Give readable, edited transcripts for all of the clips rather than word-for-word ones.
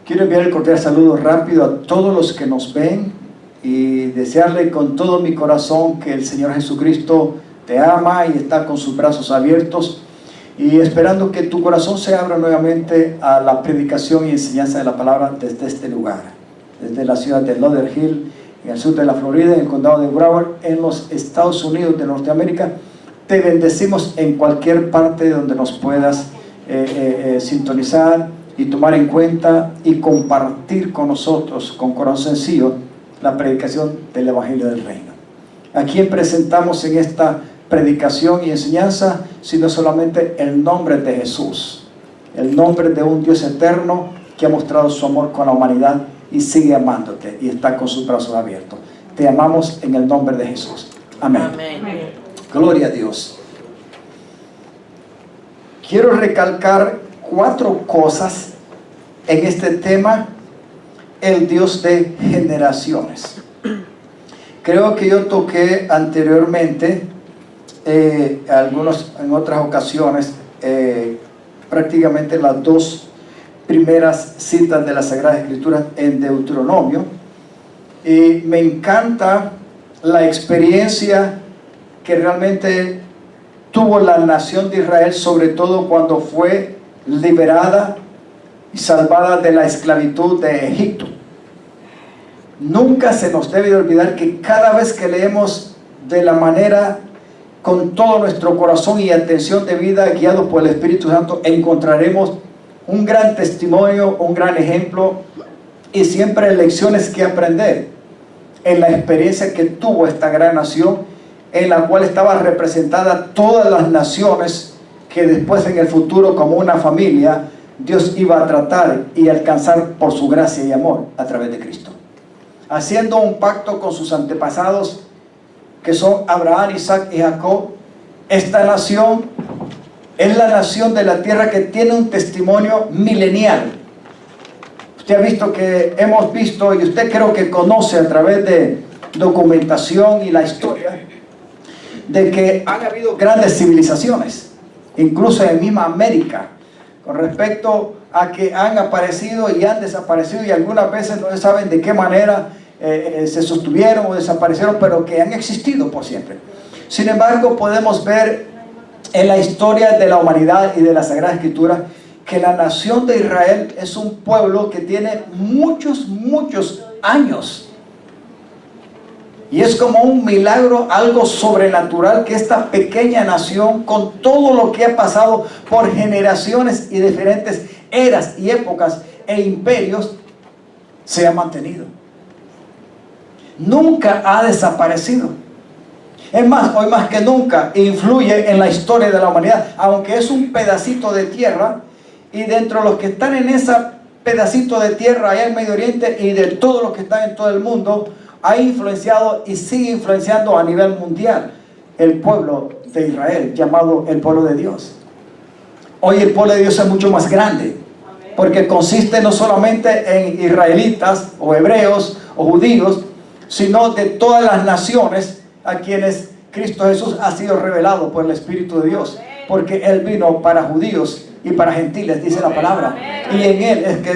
Quiero enviar el cordial saludo rápido a todos los que nos ven y desearle con todo mi corazón que el Señor Jesucristo te ama y está con sus brazos abiertos, y esperando que tu corazón se abra nuevamente a la predicación y enseñanza de la palabra desde este lugar, desde la ciudad de Lauderhill, en el sur de la Florida, en el condado de Broward, en los Estados Unidos de Norteamérica. Te bendecimos en cualquier parte donde nos puedas sintonizar y tomar en cuenta y compartir con nosotros con corazón sencillo la predicación del Evangelio del Reino. ¿A quién presentamos en esta predicación y enseñanza? Sino solamente el nombre de Jesús, el nombre de un Dios eterno que ha mostrado su amor con la humanidad y sigue amándote y está con sus brazos abiertos. Te amamos en el nombre de Jesús. Amén. Amén. Gloria a Dios. Quiero recalcar 4 cosas en este tema: el Dios de generaciones. Creo que yo toqué anteriormente en otras ocasiones prácticamente las 2 primeras citas de la Sagrada Escritura en Deuteronomio, y me encanta la experiencia que realmente tuvo la nación de Israel, sobre todo cuando fue liberada y salvada de la esclavitud de Egipto. Nunca se nos debe de olvidar que cada vez que leemos de la manera, con todo nuestro corazón y atención de vida, guiados por el Espíritu Santo, encontraremos un gran testimonio, un gran ejemplo y siempre lecciones que aprender en la experiencia que tuvo esta gran nación, en la cual estaba representada todas las naciones que después en el futuro, como una familia, Dios iba a tratar y alcanzar por su gracia y amor a través de Cristo, haciendo un pacto con sus antepasados que son Abraham, Isaac y Jacob. Esta nación es la nación de la tierra que tiene un testimonio milenial. Usted ha visto que hemos visto, y usted creo que conoce a través de documentación y la historia, de que han habido grandes civilizaciones, incluso en misma América, con respecto a que han aparecido y han desaparecido, y algunas veces no se saben de qué manera se sostuvieron o desaparecieron, pero que han existido por siempre. Sin embargo, podemos ver en la historia de la humanidad y de la Sagrada Escritura que la nación de Israel es un pueblo que tiene muchos años, y es como un milagro, algo sobrenatural, que esta pequeña nación, con todo lo que ha pasado por generaciones y diferentes eras y épocas e imperios, se ha mantenido. Nunca ha desaparecido. Es más, hoy más que nunca influye en la historia de la humanidad, aunque es un pedacito de tierra, y dentro de los que están en ese pedacito de tierra allá en Medio Oriente y de todos los que están en todo el mundo, ha influenciado y sigue influenciando a nivel mundial el pueblo de Israel, llamado el pueblo de Dios. Hoy el pueblo de Dios es mucho más grande, porque consiste no solamente en israelitas o hebreos o judíos, sino de todas las naciones a quienes Cristo Jesús ha sido revelado por el Espíritu de Dios, porque Él vino para judíos y para gentiles, dice la palabra, y en Él es que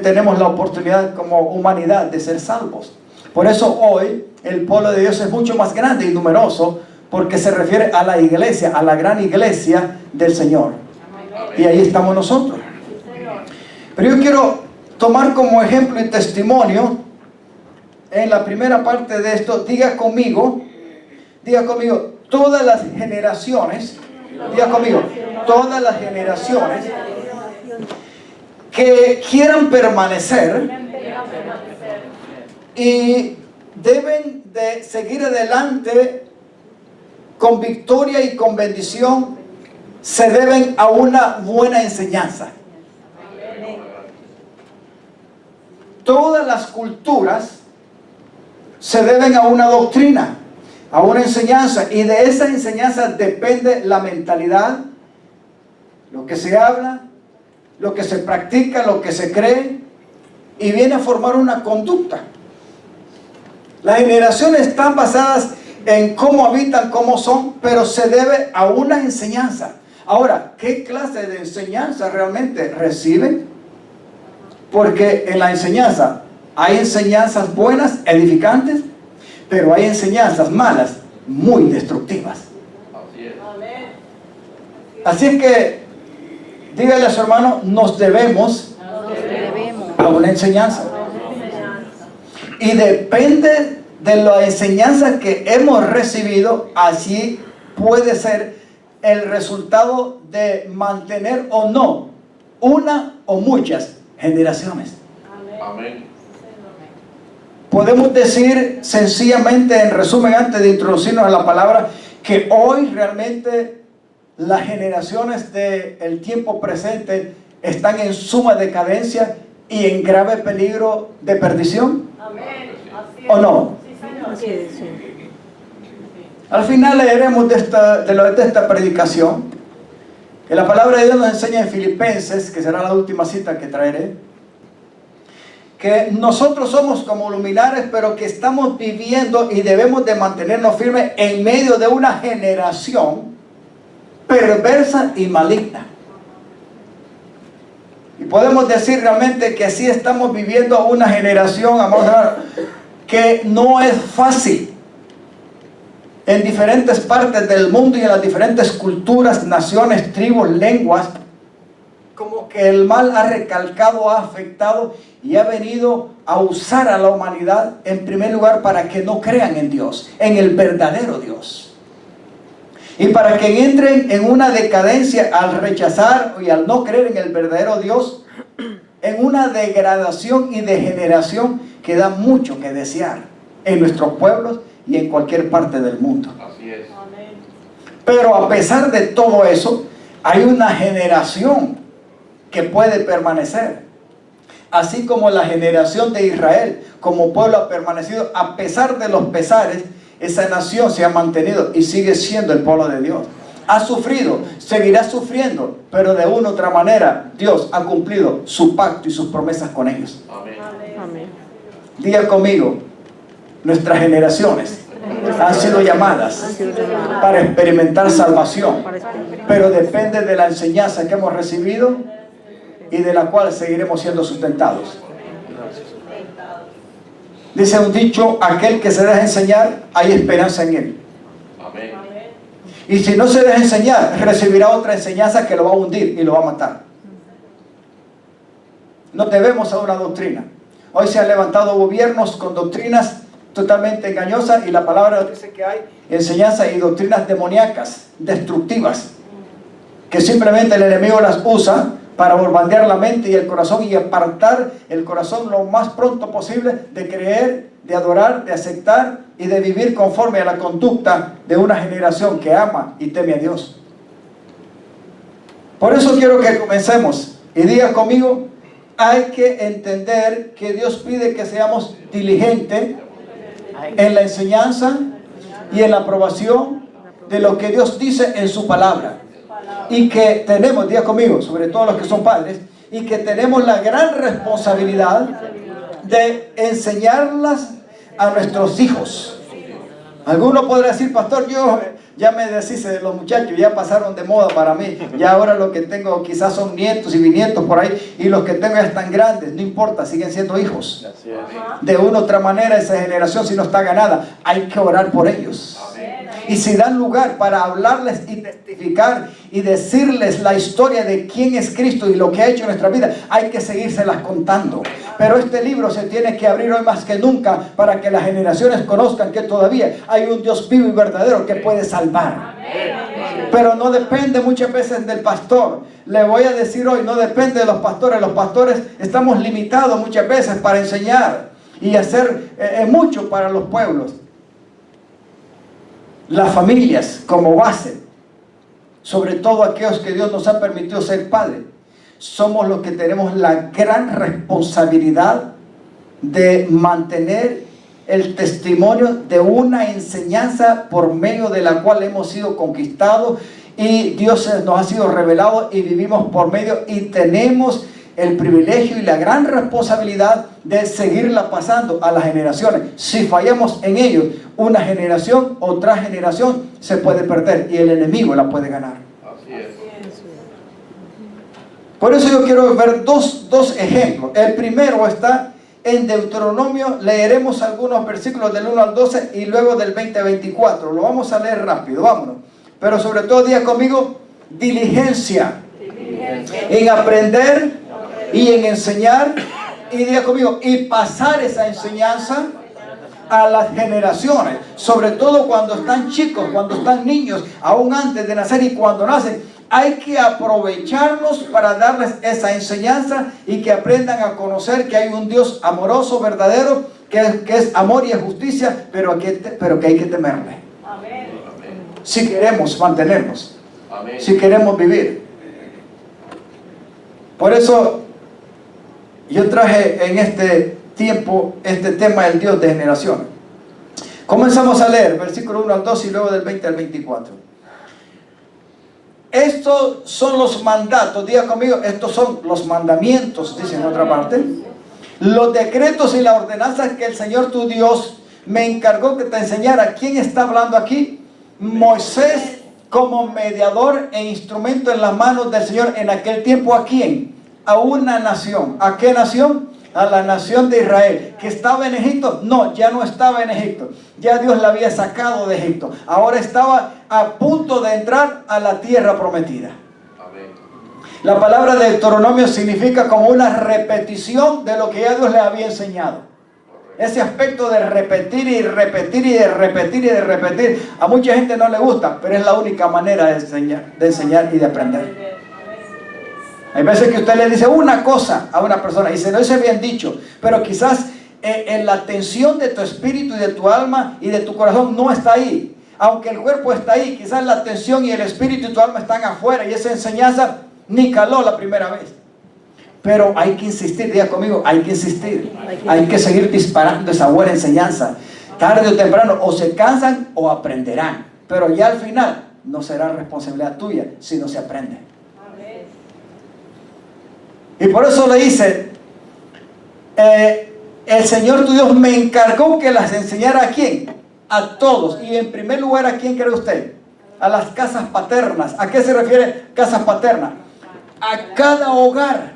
tenemos la oportunidad como humanidad de ser salvos. Por eso hoy el pueblo de Dios es mucho más grande y numeroso, porque se refiere a la iglesia, a la gran iglesia del Señor, y ahí estamos nosotros. Pero yo quiero tomar como ejemplo y testimonio en la primera parte de esto. Diga conmigo, todas las generaciones, diga conmigo, todas las generaciones que quieran permanecer y deben de seguir adelante con victoria y con bendición, se deben a una buena enseñanza. Todas las culturas se deben a una doctrina, a una enseñanza, y de esa enseñanza depende la mentalidad, lo que se habla, lo que se practica, lo que se cree, y viene a formar una conducta. Las generaciones están basadas en cómo habitan, cómo son, pero se debe a una enseñanza. Ahora, ¿qué clase de enseñanza realmente reciben? Porque en la enseñanza hay enseñanzas buenas, edificantes, pero hay enseñanzas malas, muy destructivas. Así es que, dígale a su hermano, nos debemos a una enseñanza. Y depende de la enseñanza que hemos recibido, así puede ser el resultado de mantener o no una o muchas generaciones. Amén. Podemos decir sencillamente, en resumen, antes de introducirnos a la palabra, que hoy realmente las generaciones del tiempo presente están en suma decadencia y en grave peligro de perdición. Amén. ¿O no? Sí, señor. Al final leeremos de esta predicación que la palabra de Dios nos enseña en Filipenses, que será la última cita que traeré, que nosotros somos como luminares, pero que estamos viviendo y debemos de mantenernos firmes en medio de una generación perversa y maligna. Y podemos decir realmente que así estamos viviendo una generación, amados hermanos, que no es fácil. En diferentes partes del mundo y en las diferentes culturas, naciones, tribus, lenguas, como que el mal ha recalcado, ha afectado y ha venido a usar a la humanidad en primer lugar para que no crean en Dios, en el verdadero Dios. Y para que entren en una decadencia al rechazar y al no creer en el verdadero Dios, en una degradación y degeneración que da mucho que desear en nuestros pueblos y en cualquier parte del mundo. Así es. Pero a pesar de todo eso, hay una generación que puede permanecer. Así como la generación de Israel como pueblo ha permanecido, a pesar de los pesares, esa nación se ha mantenido y sigue siendo el pueblo de Dios. Ha sufrido, seguirá sufriendo, pero de una u otra manera Dios ha cumplido su pacto y sus promesas con ellos. Amén. Amén. Diga conmigo, nuestras generaciones han sido llamadas para experimentar salvación, pero depende de la enseñanza que hemos recibido y de la cual seguiremos siendo sustentados. Dice un dicho, aquel que se deja enseñar, hay esperanza en él. Amén. Y si no se deja enseñar, recibirá otra enseñanza que lo va a hundir y lo va a matar. No debemos a una doctrina. Hoy se han levantado gobiernos con doctrinas totalmente engañosas y la palabra nos dice que hay enseñanzas y doctrinas demoníacas, destructivas, que simplemente el enemigo las usa para bombardear la mente y el corazón y apartar el corazón lo más pronto posible de creer, de adorar, de aceptar y de vivir conforme a la conducta de una generación que ama y teme a Dios. Por eso quiero que comencemos y diga conmigo, hay que entender que Dios pide que seamos diligentes en la enseñanza y en la aprobación de lo que Dios dice en su palabra. Y que tenemos, diga conmigo, sobre todo los que son padres, y que tenemos la gran responsabilidad de enseñarlas a nuestros hijos. Alguno podrá decir, pastor, yo ya me deshice de los muchachos, ya pasaron de moda para mí, ya ahora lo que tengo quizás son nietos y bisnietos por ahí, y los que tengo ya están grandes, no importa, siguen siendo hijos. De una u otra manera esa generación, si no está ganada, hay que orar por ellos. Y si dan lugar para hablarles y testificar y decirles la historia de quién es Cristo y lo que ha hecho en nuestra vida, hay que seguírselas contando. Pero este libro se tiene que abrir hoy más que nunca para que las generaciones conozcan que todavía hay un Dios vivo y verdadero que puede salvar. Pero no depende muchas veces del pastor. Le voy a decir hoy, no depende de los pastores. Los pastores estamos limitados muchas veces para enseñar y hacer mucho para los pueblos. Las familias como base, sobre todo aquellos que Dios nos ha permitido ser padres, somos los que tenemos la gran responsabilidad de mantener el testimonio de una enseñanza por medio de la cual hemos sido conquistados y Dios nos ha sido revelado y vivimos por medio y tenemos el privilegio y la gran responsabilidad de seguirla pasando a las generaciones. Si fallamos en ellos, una generación, otra generación se puede perder y el enemigo la puede ganar. Así es. Por eso yo quiero ver dos ejemplos. El primero está en Deuteronomio. Leeremos algunos versículos del 1 al 12 y luego del 20 al 24. Lo vamos a leer rápido, vámonos. Pero sobre todo diga conmigo, diligencia en aprender y en enseñar. Y diga conmigo, y pasar esa enseñanza a las generaciones, sobre todo cuando están chicos, cuando están niños, aún antes de nacer y cuando nacen. Hay que aprovecharlos para darles esa enseñanza y que aprendan a conocer que hay un Dios amoroso, verdadero, que es amor y es justicia, pero que hay que temerle. Amén. Si queremos mantenernos, amén, si queremos vivir. Por eso yo traje en este tiempo este tema del Dios de generaciones. Comenzamos a leer versículo 1 al 2 y luego del 20 al 24. Estos son los mandatos, diga conmigo, estos son los mandamientos, dice en otra parte, los decretos y las ordenanzas que el Señor tu Dios me encargó que te enseñara. ¿Quién está hablando aquí? Moisés, como mediador e instrumento en las manos del Señor en aquel tiempo. ¿A quién? A una nación. ¿A qué nación? A la nación de Israel. ¿Que estaba en Egipto? No, ya no estaba en Egipto. Ya Dios la había sacado de Egipto. Ahora estaba a punto de entrar a la tierra prometida. Amén. La palabra de Deuteronomio significa como una repetición de lo que ya Dios le había enseñado. Ese aspecto de repetir y repetir y de repetir y de repetir, a mucha gente no le gusta, pero es la única manera de enseñar y de aprender. Hay veces que usted le dice una cosa a una persona y se lo dice bien dicho, pero quizás en la atención de tu espíritu y de tu alma y de tu corazón no está ahí. Aunque el cuerpo está ahí, quizás la atención y el espíritu y tu alma están afuera y esa enseñanza ni caló la primera vez. Pero hay que insistir, diga conmigo, hay que insistir. Hay que seguir disparando esa buena enseñanza. Tarde o temprano o se cansan o aprenderán. Pero ya al final no será responsabilidad tuya si no se aprende. Y por eso le dice, el Señor tu Dios me encargó que las enseñara. ¿A quién? A todos. Y en primer lugar, ¿a quién cree usted? A las casas paternas. ¿A qué se refiere casas paternas? A cada hogar,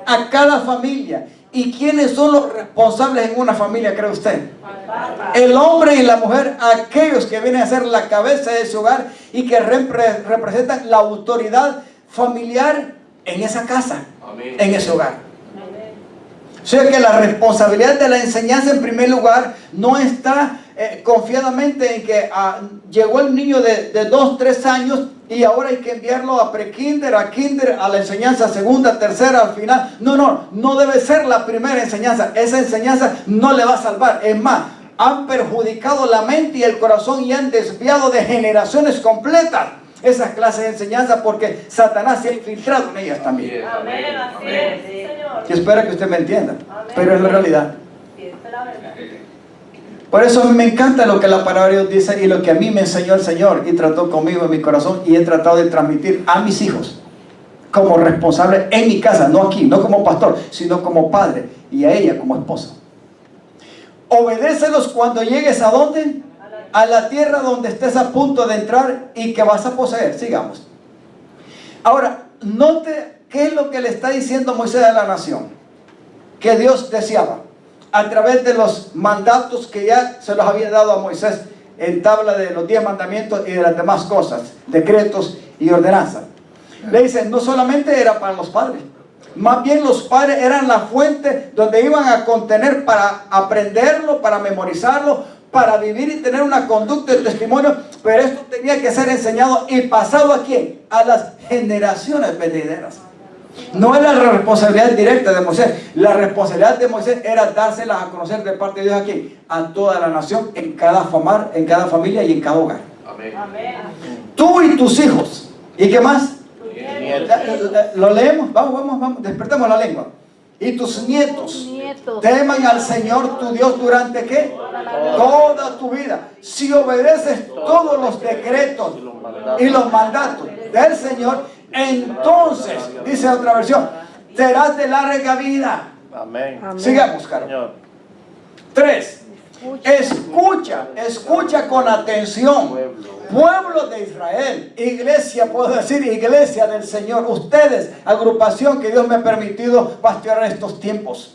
a cada familia. ¿Y quiénes son los responsables en una familia, cree usted? El hombre y la mujer, aquellos que vienen a ser la cabeza de ese hogar y que representan la autoridad familiar en esa casa, en ese hogar. O sea que la responsabilidad de la enseñanza en primer lugar no está confiadamente en que llegó el niño de 2, 3 años y ahora hay que enviarlo a pre-kinder, a kinder, a la enseñanza segunda, tercera, al final. No debe ser la primera enseñanza. Esa enseñanza no le va a salvar. Es más, han perjudicado la mente y el corazón y han desviado de generaciones completas esas clases de enseñanza porque Satanás se ha infiltrado en ellas también. Amén, así es, Señor. Y espero que usted me entienda. Amén. Pero es la realidad. Sí, es la verdad. Por eso a mí me encanta lo que la palabra de Dios dice y lo que a mí me enseñó el Señor y trató conmigo en mi corazón y he tratado de transmitir a mis hijos como responsable en mi casa, no aquí, no como pastor, sino como padre y a ella como esposa. Obedécelos cuando llegues ¿a dónde? A la tierra donde estés a punto de entrar y que vas a poseer. Sigamos. Ahora, note qué es lo que le está diciendo Moisés a la nación que Dios deseaba a través de los mandatos que ya se los había dado a Moisés en tabla de los 10 mandamientos y de las demás cosas, decretos y ordenanzas. Le dice, no solamente era para los padres, más bien los padres eran la fuente donde iban a contener para aprenderlo, para memorizarlo, para vivir y tener una conducta de testimonio, pero esto tenía que ser enseñado y pasado ¿a quién? A las generaciones venideras. No era la responsabilidad directa de Moisés. La responsabilidad de Moisés era dárselas a conocer de parte de Dios aquí, a toda la nación, en cada familia y en cada hogar. Amén. Tú y tus hijos. ¿Y qué más? Lo leemos, vamos, despertemos la lengua. Y tus nietos teman al Señor tu Dios durante ¿qué? Toda tu vida. Si obedeces todos los decretos y los mandatos del Señor, entonces, dice otra versión, serás de larga vida. Amén. Sigamos, Carlos. 3. Escucha con atención. Pueblo de Israel, iglesia, puedo decir, iglesia del Señor. Ustedes, agrupación que Dios me ha permitido pastorear estos tiempos.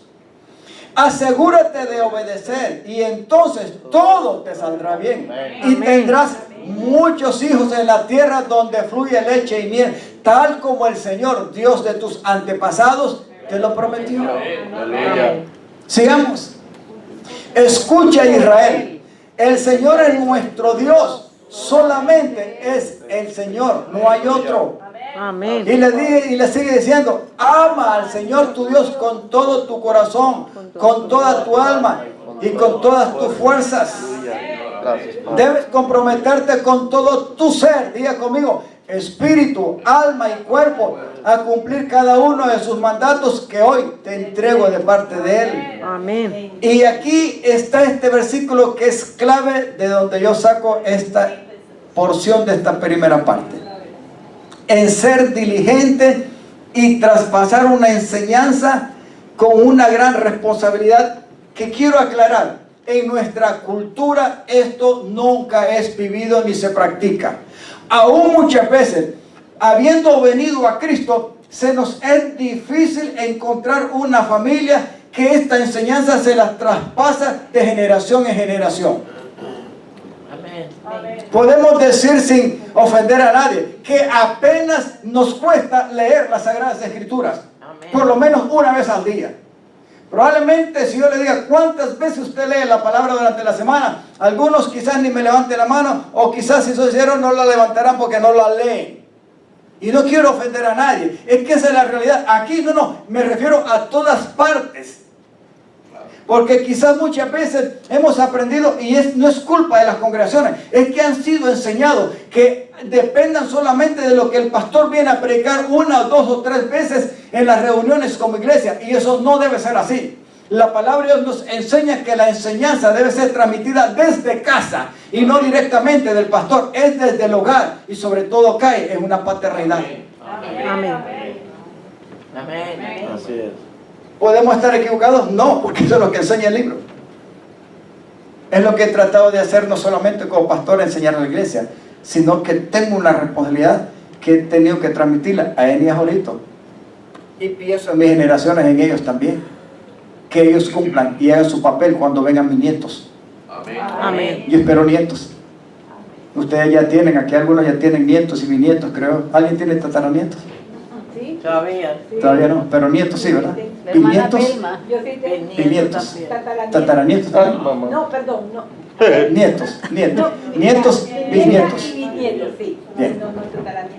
Asegúrate de obedecer y entonces todo te saldrá bien. Y tendrás muchos hijos en la tierra donde fluye leche y miel, tal como el Señor, Dios de tus antepasados, te lo prometió. Sigamos. Escucha, Israel, el Señor es nuestro Dios. Solamente es el Señor, no hay otro. Amén. Y le sigue diciendo, ama al Señor tu Dios con todo tu corazón, con toda tu alma y con todas tus fuerzas. Debes comprometerte con todo tu ser, diga conmigo, espíritu, alma y cuerpo, a cumplir cada uno de sus mandatos que hoy te entrego de parte de Él. Amén. Y aquí está este versículo que es clave de donde yo saco esta porción de esta primera parte. En ser diligente y traspasar una enseñanza con una gran responsabilidad, que quiero aclarar, en nuestra cultura esto nunca es vivido ni se practica. Aún muchas veces, habiendo venido a Cristo, se nos es difícil encontrar una familia que esta enseñanza se la traspasa de generación en generación. Podemos decir sin ofender a nadie que apenas nos cuesta leer las Sagradas Escrituras, por lo menos una vez al día. Probablemente si yo le diga cuántas veces usted lee la palabra durante la semana, algunos quizás ni me levanten la mano, o quizás si eso hicieron no la levantarán porque no la leen. Y no quiero ofender a nadie, es que esa es la realidad. Aquí no, me refiero a todas partes. Porque quizás muchas veces hemos aprendido, y no es culpa de las congregaciones, es que han sido enseñados que dependan solamente de lo que el pastor viene a predicar una, dos o tres veces en las reuniones como iglesia. Y eso no debe ser así. La palabra de Dios nos enseña que la enseñanza debe ser transmitida desde casa y no directamente del pastor. Es desde el hogar y sobre todo cae en una paternidad. Amén. Amén. Así es. ¿Podemos estar equivocados? No, porque eso es lo que enseña el libro. Es lo que he tratado de hacer no solamente como pastor, enseñar a la iglesia, sino que tengo una responsabilidad que he tenido que transmitirla a Eni y a Jorito. Y pienso en mis generaciones, en ellos también. Que ellos cumplan y hagan su papel cuando vengan mis nietos. Amén. Yo espero nietos. Ustedes ya tienen, aquí algunos ya tienen nietos y bisnietos, creo. ¿Alguien tiene tataranietos? Sí. Todavía. Todavía no, pero nietos sí, ¿verdad? La hermana Bisnietos, Belma. Yo sí tengo bisnietos, tataranietos. tataranietos también. No, perdón, no. Nietos, No, nietos, bisnietos. Y bisnietos, sí. Bien. No, tataranietos.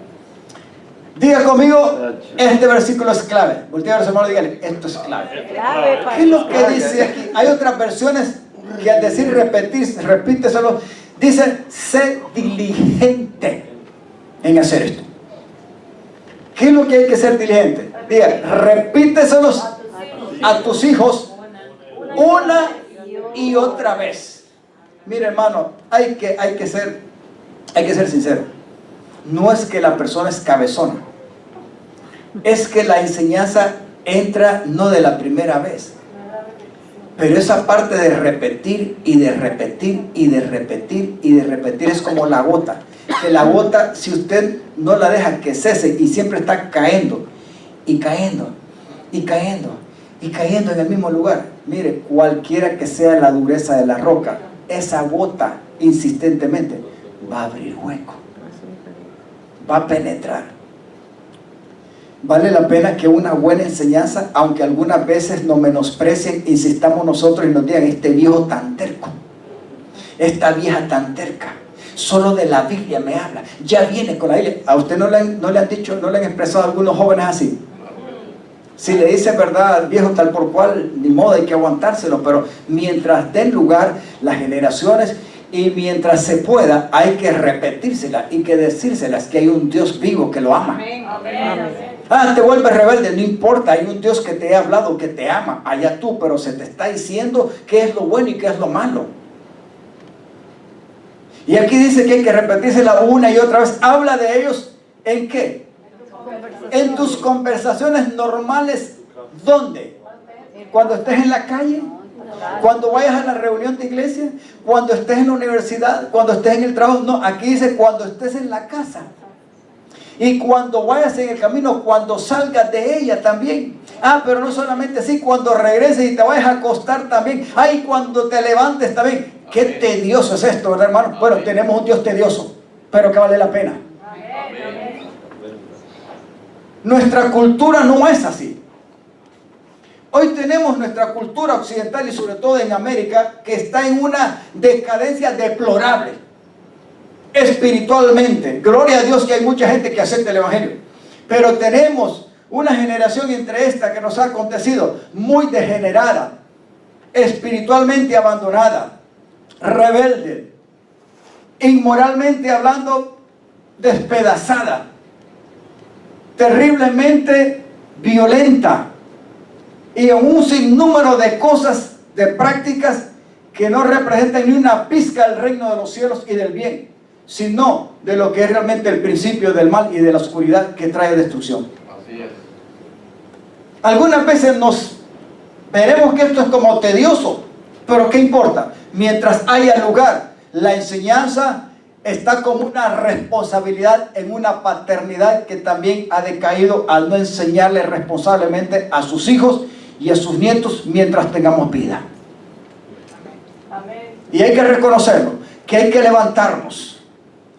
Diga conmigo, este versículo es clave. Voltea a su hermano y dígale, esto es clave. Clave, ¿Qué es lo que dice aquí? Hay otras versiones que al decir repite solo, dice, sé diligente en hacer esto. ¿Qué es lo que hay que ser diligente? Diga, repíteselos a tus hijos una y otra vez. Mire, hermano, hay que ser sincero. No es que la persona es cabezona, es que la enseñanza entra no de la primera vez, pero esa parte de repetir y de repetir y de repetir y de repetir es como la gota. Que la gota, si usted no la deja que cese y siempre está cayendo y cayendo y cayendo y cayendo en el mismo lugar, mire, cualquiera que sea la dureza de la roca, esa gota insistentemente va a abrir hueco, va a penetrar. Vale la pena que una buena enseñanza, aunque algunas veces nos menosprecien, insistamos nosotros y nos digan, este viejo tan terco, esta vieja tan terca, solo de la Biblia me habla, ya viene con la Biblia. ¿A usted no le han dicho, no le han expresado a algunos jóvenes así? Si le dicen verdad al viejo tal por cual, ni modo, hay que aguantárselo, pero mientras den lugar las generaciones y mientras se pueda, hay que repetírselas y que decírselas que hay un Dios vivo que lo ama. Amén. Te vuelves rebelde, no importa, hay un Dios que te ha hablado, que te ama, allá tú, pero se te está diciendo qué es lo bueno y qué es lo malo. Y aquí dice que hay que repetírsela una y otra vez. Habla de ellos, ¿en qué? En tus conversaciones normales. ¿Dónde? Cuando estés en la calle, Cuando vayas a la reunión de iglesia, cuando estés en la universidad, cuando estés en el trabajo. No, aquí dice cuando estés en la casa. Y cuando vayas en el camino, cuando salgas de ella también. Pero no solamente así, cuando regreses y te vayas a acostar también. Y cuando te levantes también. Qué tedioso es esto, ¿verdad, hermano? Bueno, tenemos un Dios tedioso, pero que vale la pena. Nuestra cultura no es así. Hoy tenemos nuestra cultura occidental y sobre todo en América que está en una decadencia deplorable. Espiritualmente, gloria a Dios que hay mucha gente que acepta el Evangelio, pero tenemos una generación entre esta que nos ha acontecido muy degenerada, espiritualmente abandonada, rebelde, inmoralmente hablando, despedazada, terriblemente violenta y en un sinnúmero de cosas, de prácticas que no representan ni una pizca del reino de los cielos y del bien, sino de lo que es realmente el principio del mal y de la oscuridad que trae destrucción. Así es. Algunas veces nos veremos que esto es como tedioso, pero ¿qué importa? Mientras haya lugar, la enseñanza está como una responsabilidad en una paternidad que también ha decaído al no enseñarle responsablemente a sus hijos y a sus nietos mientras tengamos vida. Amén. Y hay que reconocerlo, que hay que levantarnos.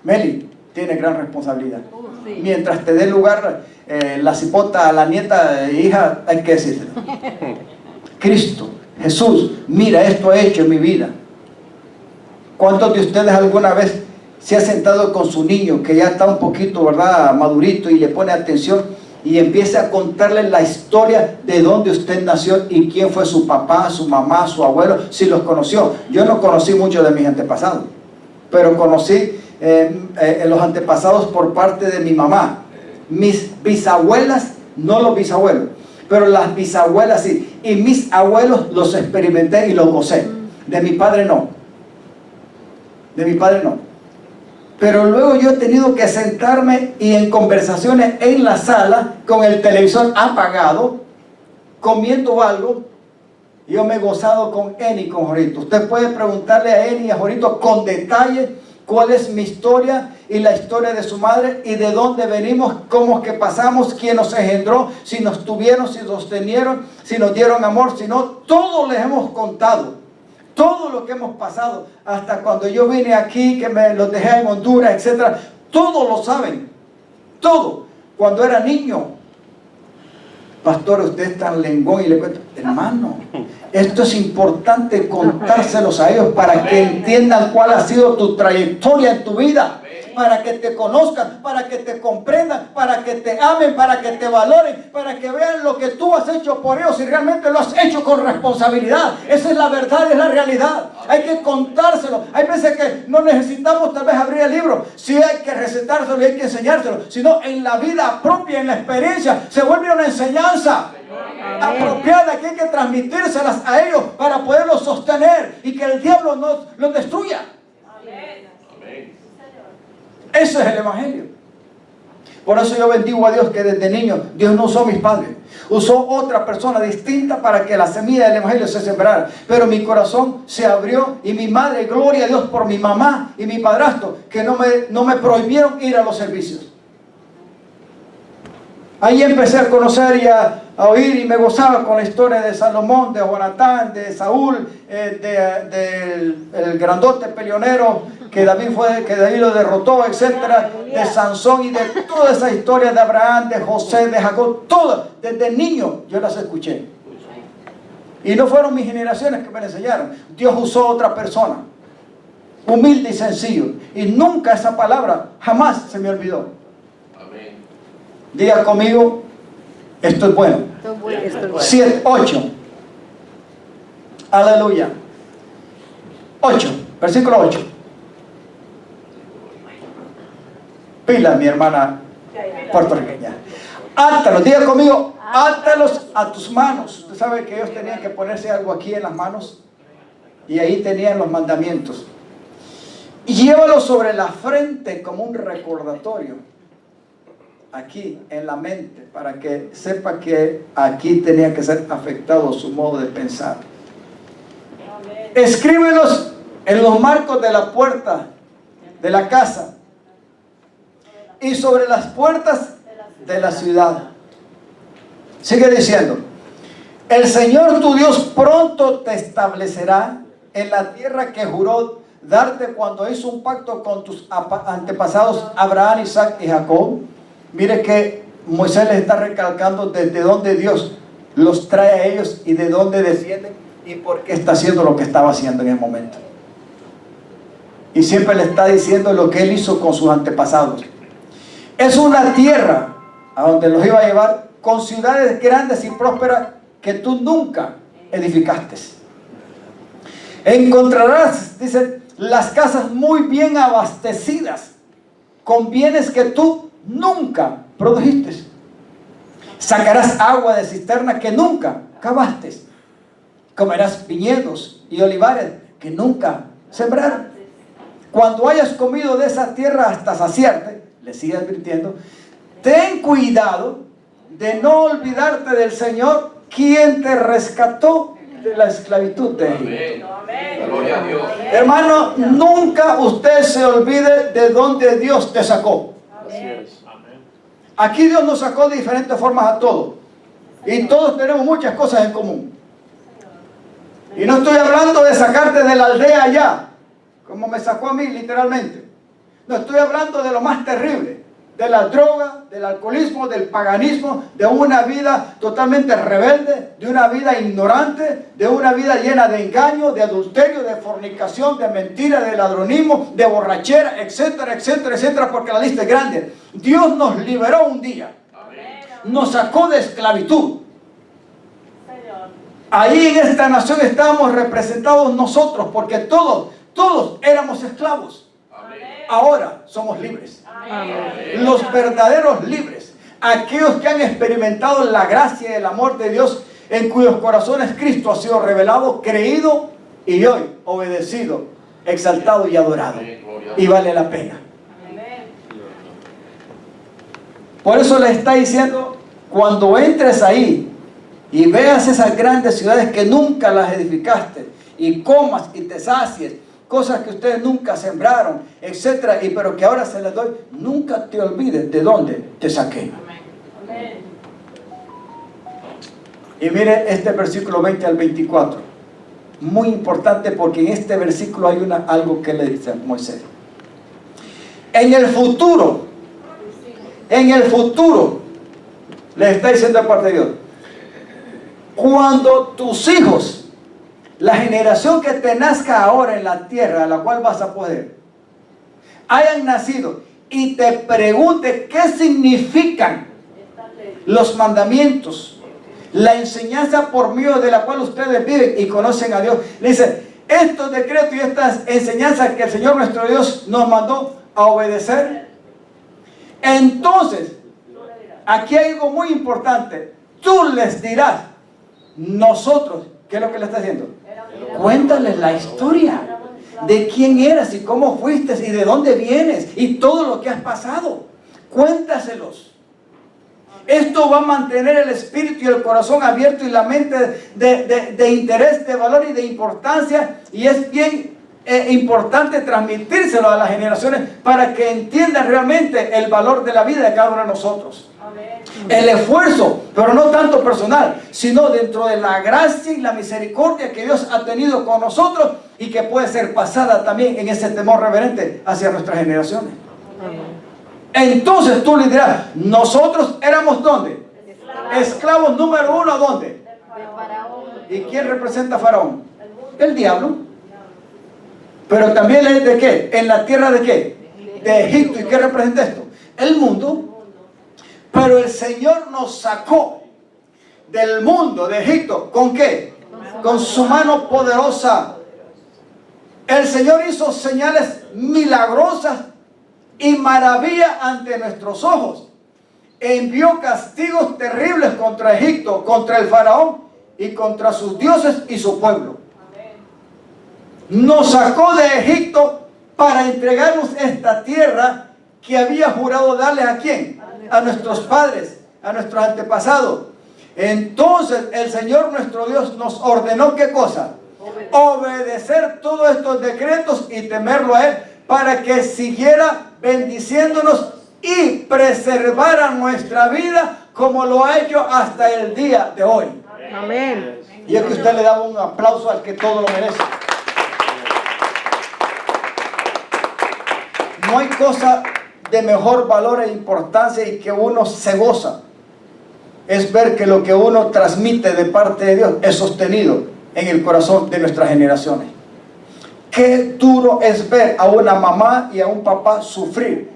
Meli tiene gran responsabilidad. Sí. Mientras te dé lugar la cipota a la nieta, hija, hay que decírselo. Cristo, Jesús, mira, esto ha hecho en mi vida. ¿Cuántos de ustedes alguna vez se ha sentado con su niño que ya está un poquito, ¿verdad?, madurito, y le pone atención y empieza a contarle la historia de dónde usted nació y quién fue su papá, su mamá, su abuelo, si los conoció? Yo no conocí mucho de mis antepasados, pero conocí los antepasados por parte de mi mamá. Mis bisabuelas, no los bisabuelos, pero las bisabuelas sí, y mis abuelos los experimenté y los gocé. De mi padre no, de mi padre no. Pero luego yo he tenido que sentarme y en conversaciones en la sala con el televisor apagado, comiendo algo. Yo me he gozado con Eni y con Jorito. Usted puede preguntarle a Eni y a Jorito con detalle cuál es mi historia y la historia de su madre y de dónde venimos, cómo es que pasamos, quién nos engendró, si nos tuvieron, si nos sostenieron, si nos dieron amor, si no, todo les hemos contado. Todo lo que hemos pasado, hasta cuando yo vine aquí, que me los dejé en Honduras, etc. Todo lo saben, todo. Cuando era niño, pastor, usted es tan lengón, y le cuento, hermano, esto es importante contárselos a ellos para que entiendan cuál ha sido tu trayectoria en tu vida, para que te conozcan, para que te comprendan, para que te amen, para que te valoren, para que vean lo que tú has hecho por ellos y realmente lo has hecho con responsabilidad. Esa es la verdad, es la realidad. Hay que contárselo. Hay veces que no necesitamos tal vez abrir el libro, sí hay que recetárselo y hay que enseñárselo, sino en la vida propia, en la experiencia, se vuelve una enseñanza apropiada que hay que transmitírselas a ellos para poderlos sostener y que el diablo no los destruya. Ese es el Evangelio. Por eso yo bendigo a Dios que desde niño Dios no usó a mis padres, usó otra persona distinta para que la semilla del Evangelio se sembrara. Pero mi corazón se abrió y mi madre, gloria a Dios por mi mamá y mi padrastro, que no me prohibieron ir a los servicios. Ahí empecé a conocer y a oír y me gozaba con la historia de Salomón, de Jonatán, de Saúl, del grandote peleonero que David lo derrotó, etcétera, de Sansón y de toda esa historia de Abraham, de José, de Jacob, todas, desde niño yo las escuché. Y no fueron mis generaciones que me enseñaron. Dios usó a otra persona, humilde y sencillo, y nunca esa palabra jamás se me olvidó. Amén. Diga conmigo, esto es bueno. 7, 8. Aleluya. 8, versículo 8. Pila, mi hermana puertorriqueña. Átalos, diga conmigo, átalos a tus manos. Usted sabe que ellos tenían que ponerse algo aquí en las manos y ahí tenían los mandamientos. Y llévalos sobre la frente como un recordatorio, aquí en la mente, para que sepa que aquí tenía que ser afectado su modo de pensar. Escríbelos en los marcos de la puerta de la casa y sobre las puertas de la ciudad. Sigue diciendo: el Señor tu Dios pronto te establecerá en la tierra que juró darte cuando hizo un pacto con tus antepasados Abraham, Isaac y Jacob. Mire que Moisés les está recalcando desde dónde Dios los trae a ellos y de dónde descienden y por qué está haciendo lo que estaba haciendo en el momento. Y siempre le está diciendo lo que él hizo con sus antepasados. Es una tierra a donde los iba a llevar con ciudades grandes y prósperas que tú nunca edificaste. Encontrarás, dice, las casas muy bien abastecidas con bienes que tú nunca produjiste. Sacarás agua de cisterna que nunca cavaste. Comerás viñedos y olivares que nunca sembraron. Cuando hayas comido de esa tierra hasta saciarte, le sigue advirtiendo, ten cuidado de no olvidarte del Señor, quien te rescató de la esclavitud de Egipto. Gloria a Dios. Hermano, nunca usted se olvide de dónde Dios te sacó. Aquí Dios nos sacó de diferentes formas a todos. Y todos tenemos muchas cosas en común. Y no estoy hablando de sacarte de la aldea allá, como me sacó a mí literalmente. No, estoy hablando de lo más terrible, de la droga, del alcoholismo, del paganismo, de una vida totalmente rebelde, de una vida ignorante, de una vida llena de engaño, de adulterio, de fornicación, de mentira, de ladronismo, de borrachera, etcétera, etcétera, etcétera, porque la lista es grande. Dios nos liberó un día, nos sacó de esclavitud. Ahí en esta nación estábamos representados nosotros, porque todos éramos esclavos. Ahora somos libres. Los verdaderos libres, aquellos que han experimentado la gracia y el amor de Dios, en cuyos corazones Cristo ha sido revelado, creído y hoy obedecido, exaltado y adorado. Y vale la pena. Por eso le está diciendo, cuando entres ahí y veas esas grandes ciudades que nunca las edificaste, y comas y te sacies, cosas que ustedes nunca sembraron, etcétera, pero que ahora se les doy, nunca te olvides de dónde te saqué. Amén. Y mire este versículo 20 al 24, muy importante, porque en este versículo hay algo que le dice a Moisés. En el futuro, le está diciendo de parte de Dios, cuando tus hijos, la generación que te nazca ahora en la tierra a la cual vas a poder, hayan nacido y te pregunte qué significan los mandamientos, la enseñanza por medio de la cual ustedes viven y conocen a Dios, le dice, estos decretos y estas enseñanzas que el Señor nuestro Dios nos mandó a obedecer. Entonces, aquí hay algo muy importante. Tú les dirás, nosotros, ¿qué es lo que le está haciendo? Cuéntales la historia de quién eras y cómo fuiste y de dónde vienes y todo lo que has pasado. Cuéntaselos. Esto va a mantener el espíritu y el corazón abierto y la mente de interés, de valor y de importancia. Y es bien importante transmitírselo a las generaciones para que entiendan realmente el valor de la vida de cada uno de nosotros. El esfuerzo, pero no tanto personal, sino dentro de la gracia y la misericordia que Dios ha tenido con nosotros y que puede ser pasada también en ese temor reverente hacia nuestras generaciones. Entonces tú le dirás, nosotros éramos ¿dónde? Esclavos número uno, ¿dónde? ¿Y quién representa a Faraón? El diablo. Pero también es de qué, en la tierra de qué, de Egipto. ¿Y qué representa esto? El mundo. Pero el Señor nos sacó del mundo de Egipto. ¿Con qué? Con su mano poderosa. El Señor hizo señales milagrosas y maravillas ante nuestros ojos. Envió castigos terribles contra Egipto, contra el faraón y contra sus dioses y su pueblo. Nos sacó de Egipto para entregarnos esta tierra que había jurado darle ¿a quién? A nuestros padres, a nuestros antepasados. Entonces el Señor nuestro Dios nos ordenó ¿qué cosa? Obedecer todos estos decretos y temerlo a Él, para que siguiera bendiciéndonos y preservara nuestra vida como lo ha hecho hasta el día de hoy. Amén. Y es que usted le daba un aplauso al que todo lo merece. No hay cosa de mejor valor e importancia y que uno se goza. Es ver que lo que uno transmite de parte de Dios es sostenido en el corazón de nuestras generaciones. Qué duro es ver a una mamá y a un papá sufrir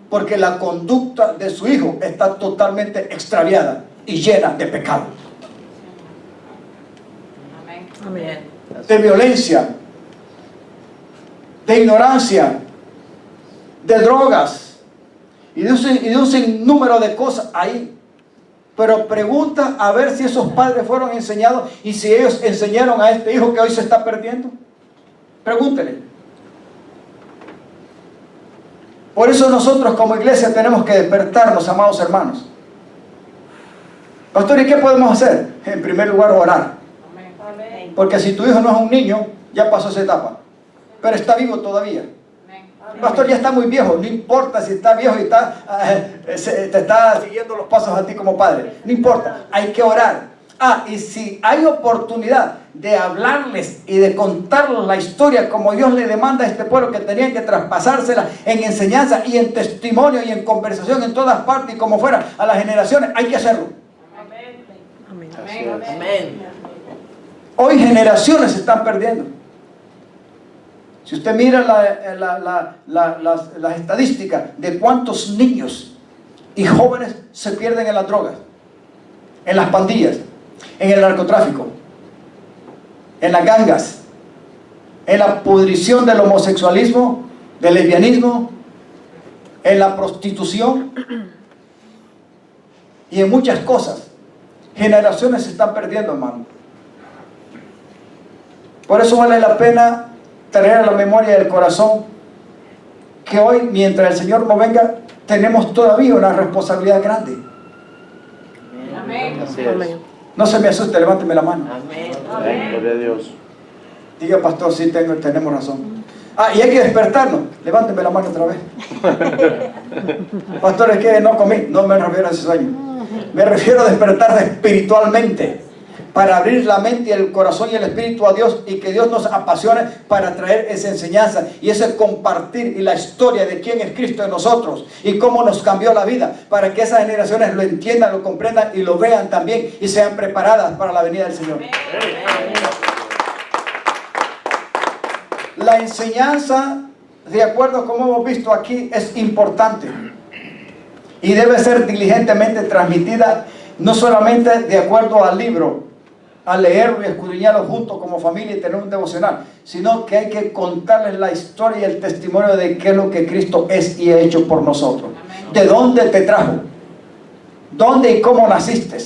porque la conducta de su hijo está totalmente extraviada y llena de pecado. Amén. De violencia, de ignorancia, de drogas y de un sinnúmero de cosas ahí. Pero pregunta a ver si esos padres fueron enseñados y si ellos enseñaron a este hijo que hoy se está perdiendo. Pregúntele. Por eso nosotros como iglesia tenemos que despertarnos, amados hermanos. Pastor, ¿y qué podemos hacer? En primer lugar, orar. Porque si tu hijo no es un niño, ya pasó esa etapa. Pero está vivo todavía. Pastor, ya está muy viejo. No importa si está viejo y te está siguiendo los pasos a ti como padre. No importa. Hay que orar. Y si hay oportunidad de hablarles y de contarles la historia como Dios le demanda a este pueblo, que tenían que traspasársela en enseñanza y en testimonio y en conversación en todas partes y como fuera a las generaciones, hay que hacerlo. Amén. Amén. Hoy generaciones se están perdiendo. Si usted mira las estadísticas de cuántos niños y jóvenes se pierden en las drogas, en las pandillas, en el narcotráfico, en las gangas, en la pudrición del homosexualismo, del lesbianismo, en la prostitución y en muchas cosas. Generaciones se están perdiendo, hermano. Por eso vale la pena traer a la memoria del corazón que hoy, mientras el Señor no venga, tenemos todavía una responsabilidad grande. Amén. Así es. Amén. No se me asuste, levánteme la mano. Amén. Amén. Gloria a Dios. Diga, pastor, sí, tenemos razón. Y hay que despertarnos. Levánteme la mano otra vez. Pastor, es que no comí. No me refiero a ese sueño. Me refiero a despertarse espiritualmente, para abrir la mente y el corazón y el espíritu a Dios, y que Dios nos apasione para traer esa enseñanza y ese compartir y la historia de quién es Cristo en nosotros y cómo nos cambió la vida, para que esas generaciones lo entiendan, lo comprendan y lo vean también y sean preparadas para la venida del Señor. La enseñanza, de acuerdo a como hemos visto aquí, es importante y debe ser diligentemente transmitida, no solamente de acuerdo al libro, a leerlo y escudriñarlo juntos como familia y tener un devocional, sino que hay que contarles la historia y el testimonio de qué es lo que Cristo es y ha hecho por nosotros. ¿De dónde te trajo? ¿Dónde y cómo naciste?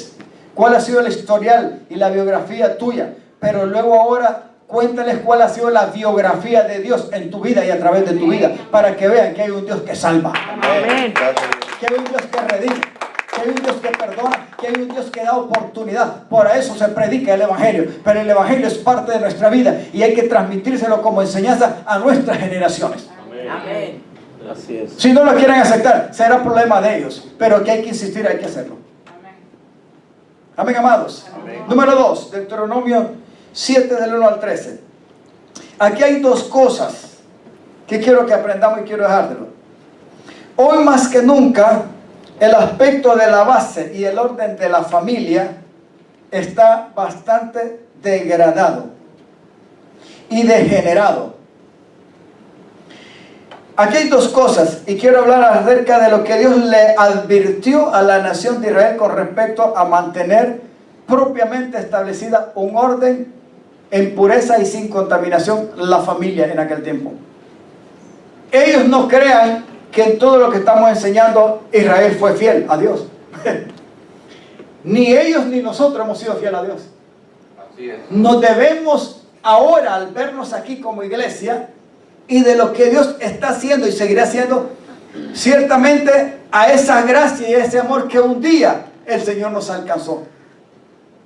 ¿Cuál ha sido el historial y la biografía tuya? Pero luego ahora cuéntales cuál ha sido la biografía de Dios en tu vida y a través de tu vida, para que vean que hay un Dios que salva, Amén. que hay un Dios que redime, que hay un Dios que perdona, que hay un Dios que da oportunidad. Por eso se predica el Evangelio, pero el Evangelio es parte de nuestra vida y hay que transmitírselo como enseñanza a nuestras generaciones. Amén. Así es. Si no lo quieren aceptar, será problema de ellos, pero que hay que insistir, hay que hacerlo. Amén, amados. Número 2, Deuteronomio 7 del 1 al 13. Aquí hay dos cosas que quiero que aprendamos y quiero dejártelo. Hoy más que nunca, el aspecto de la base y el orden de la familia está bastante degradado y degenerado. Aquí hay dos cosas y quiero hablar acerca de lo que Dios le advirtió a la nación de Israel con respecto a mantener propiamente establecida un orden en pureza y sin contaminación la familia en aquel tiempo. Ellos no crean que en todo lo que estamos enseñando Israel fue fiel a Dios. Ni ellos ni nosotros hemos sido fieles a Dios. Así es. Nos debemos ahora, al vernos aquí como iglesia, y de lo que Dios está haciendo y seguirá haciendo, ciertamente a esa gracia y ese amor que un día el Señor nos alcanzó.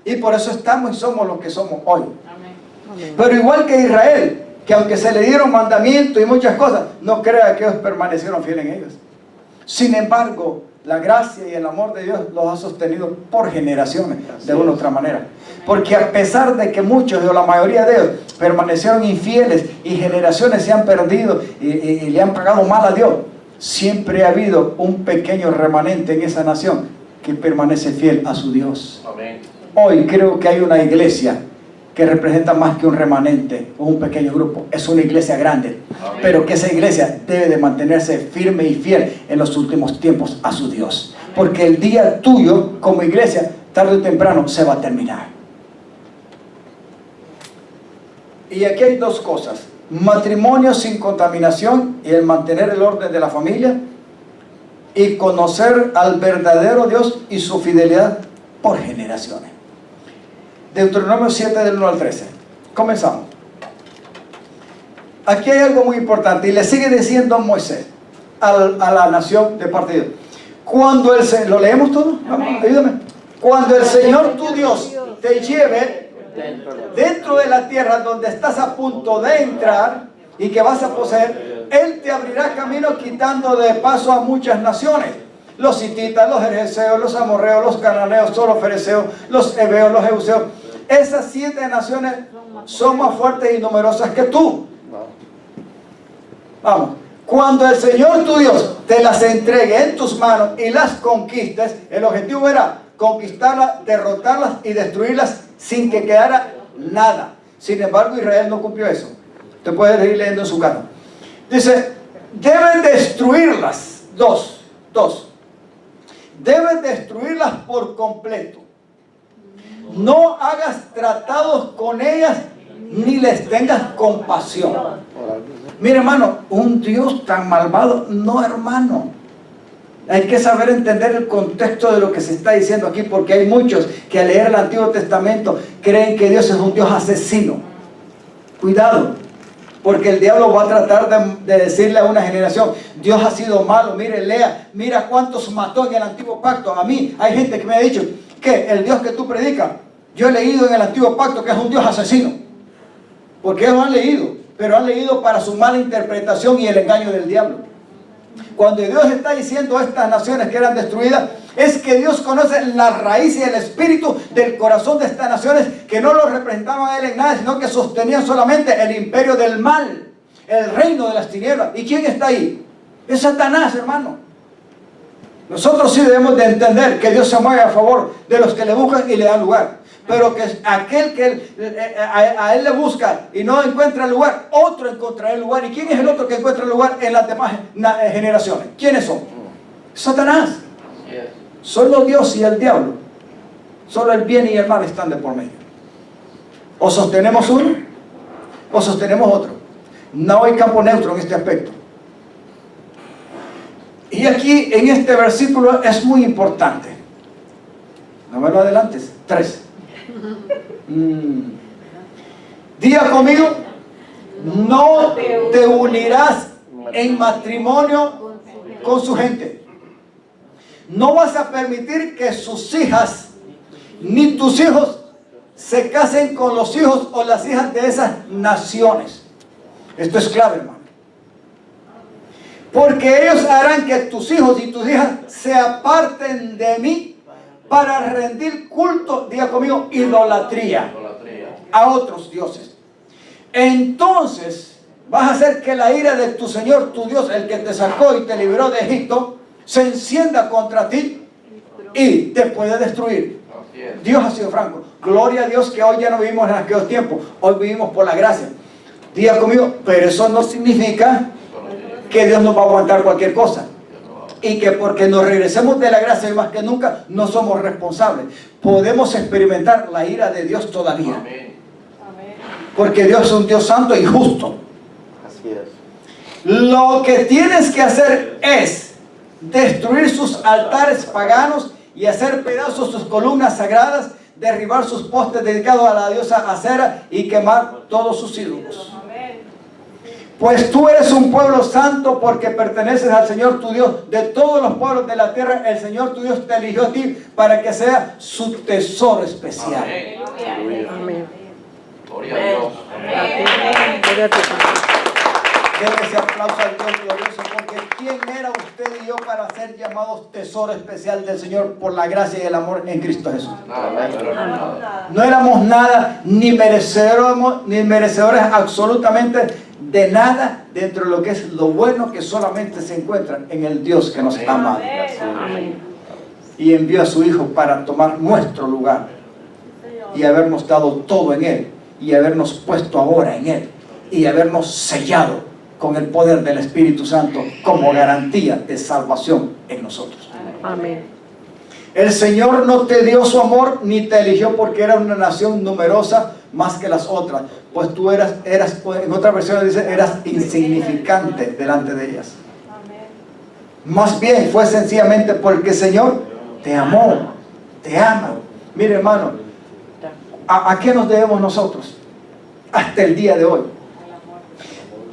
Y por eso estamos y somos lo que somos hoy. Pero igual que Israel, que aunque se le dieron mandamientos y muchas cosas, no crea que ellos permanecieron fieles en ellos. Sin embargo, la gracia y el amor de Dios los ha sostenido por generaciones, de una u otra manera. Porque a pesar de que muchos o la mayoría de ellos permanecieron infieles y generaciones se han perdido y le han pagado mal a Dios, siempre ha habido un pequeño remanente en esa nación que permanece fiel a su Dios. Amén. Hoy creo que hay una iglesia que representa más que un remanente o un pequeño grupo. Es una iglesia grande. Amén. Pero que esa iglesia debe de mantenerse firme y fiel en los últimos tiempos a su Dios. Porque el día tuyo como iglesia, tarde o temprano, se va a terminar. Y aquí hay dos cosas: matrimonio sin contaminación y el mantener el orden de la familia, y conocer al verdadero Dios y su fidelidad por generaciones. Deuteronomio 7 del 1 al 13. Comenzamos. Aquí hay algo muy importante y le sigue diciendo Moisés a la nación de parte de Dios. Cuando el Señor, ¿lo leemos todo? Vamos, ayúdame. Cuando el Señor tu Dios te lleve dentro de la tierra donde estás a punto de entrar y que vas a poseer, Él te abrirá camino quitando de paso a muchas naciones: los hititas, los jerjeseos, los amorreos, los cananeos, los fereceos, los heveos, los jebuseos. Esas 7 naciones son más fuertes y numerosas que tú. Vamos. Cuando el Señor tu Dios te las entregue en tus manos y las conquistes, el objetivo era conquistarlas, derrotarlas y destruirlas sin que quedara nada. Sin embargo, Israel no cumplió eso. Usted puede ir leyendo en su casa. Dice, deben destruirlas. Dos. Deben destruirlas por completo. No hagas tratados con ellas ni les tengas compasión. Mire, hermano, un Dios tan malvado, no, hermano. Hay que saber entender el contexto de lo que se está diciendo aquí, porque hay muchos que al leer el Antiguo Testamento creen que Dios es un Dios asesino. Cuidado, porque el diablo va a tratar de decirle a una generación: Dios ha sido malo. Mire, lea, mira cuántos mató en el Antiguo Pacto. A mí hay gente que me ha dicho que el Dios que tú predicas, yo he leído en el Antiguo Pacto que es un Dios asesino. Porque ellos han leído, pero han leído para su mala interpretación y el engaño del diablo. Cuando Dios está diciendo a estas naciones que eran destruidas, es que Dios conoce la raíz y el espíritu del corazón de estas naciones, que no lo representaban a Él en nada, sino que sostenían solamente el imperio del mal, el reino de las tinieblas. ¿Y quién está ahí? Es Satanás, hermano. Nosotros sí debemos de entender que Dios se mueve a favor de los que le buscan y le dan lugar. Pero que aquel que a él le busca y no encuentra el lugar, otro encontrará el lugar. ¿Y quién es el otro que encuentra el lugar en las demás generaciones? ¿Quiénes son? Satanás. Solo Dios y el diablo. Solo el bien y el mal están de por medio. O sostenemos uno o sostenemos otro. No hay campo neutro en este aspecto. Y aquí en este versículo es muy importante. No me lo adelantes. 3. Diga conmigo: no te unirás en matrimonio con su gente. No vas a permitir que sus hijas ni tus hijos se casen con los hijos o las hijas de esas naciones. Esto es clave, hermano. Porque ellos harán que tus hijos y tus hijas se aparten de mí para rendir culto, diga conmigo, idolatría a otros dioses. Entonces vas a hacer que la ira de tu Señor, tu Dios, el que te sacó y te liberó de Egipto, se encienda contra ti y te puede destruir. Dios ha sido franco. Gloria a Dios que hoy ya no vivimos en aquellos tiempos, hoy vivimos por la gracia. Diga conmigo, pero eso no significa que Dios nos va a aguantar cualquier cosa. Y que porque nos regresemos de la gracia y más que nunca no somos responsables. Podemos experimentar la ira de Dios todavía. Porque Dios es un Dios santo y justo. Así es. Lo que tienes que hacer es destruir sus altares paganos y hacer pedazos sus columnas sagradas, derribar sus postes dedicados a la diosa Acera y quemar todos sus ídolos. Pues tú eres un pueblo santo porque perteneces al Señor tu Dios. De todos los pueblos de la tierra, el Señor tu Dios te eligió a ti para que sea su tesoro especial. Amén. Amén. Gloria a Dios. Gloria a ti, Padre. Denle ese aplauso al Dios glorioso, porque ¿quién era usted y yo para ser llamados tesoro especial del Señor por la gracia y el amor en Cristo Jesús? No éramos nada, ni merecedores absolutamente de nada dentro de lo que es lo bueno que solamente se encuentra en el Dios que nos ama. Amén. Y envió a su Hijo para tomar nuestro lugar y habernos dado todo en Él y habernos puesto ahora en Él y habernos sellado con el poder del Espíritu Santo como garantía de salvación en nosotros. Amén. El Señor no te dio su amor ni te eligió porque era una nación numerosa más que las otras, pues tú eras, en otra versión dice, eras insignificante delante de ellas. Más bien fue sencillamente porque el Señor te amó, te ama. Mire, hermano, ¿a qué nos debemos nosotros hasta el día de hoy?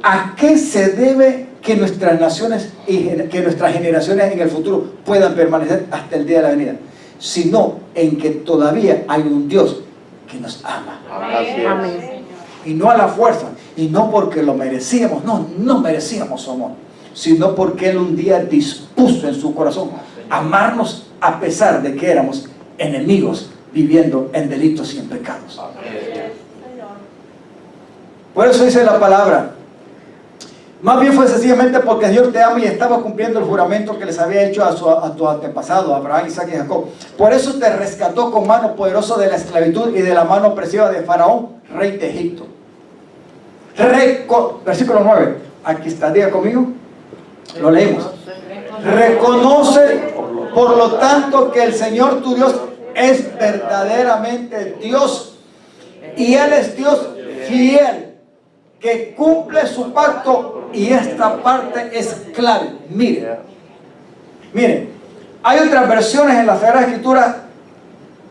¿A qué se debe que nuestras naciones y que nuestras generaciones en el futuro puedan permanecer hasta el día de la venida? Sino en que todavía hay un Dios que nos ama. Amén. Y no a la fuerza, y no porque lo merecíamos, no merecíamos su amor, sino porque Él un día dispuso en su corazón amarnos a pesar de que éramos enemigos viviendo en delitos y en pecados. Por eso dice la palabra, más bien fue sencillamente porque Dios te ama y estaba cumpliendo el juramento que les había hecho a tu antepasado, Abraham, Isaac y Jacob. Por eso te rescató con mano poderosa de la esclavitud y de la mano opresiva de Faraón, rey de Egipto. Versículo 9, aquí está, diga conmigo, lo leímos. Reconoce, por lo tanto, que el Señor tu Dios es verdaderamente Dios, y Él es Dios fiel, que cumple su pacto, y esta parte es clave. Miren, hay otras versiones en la Sagrada Escritura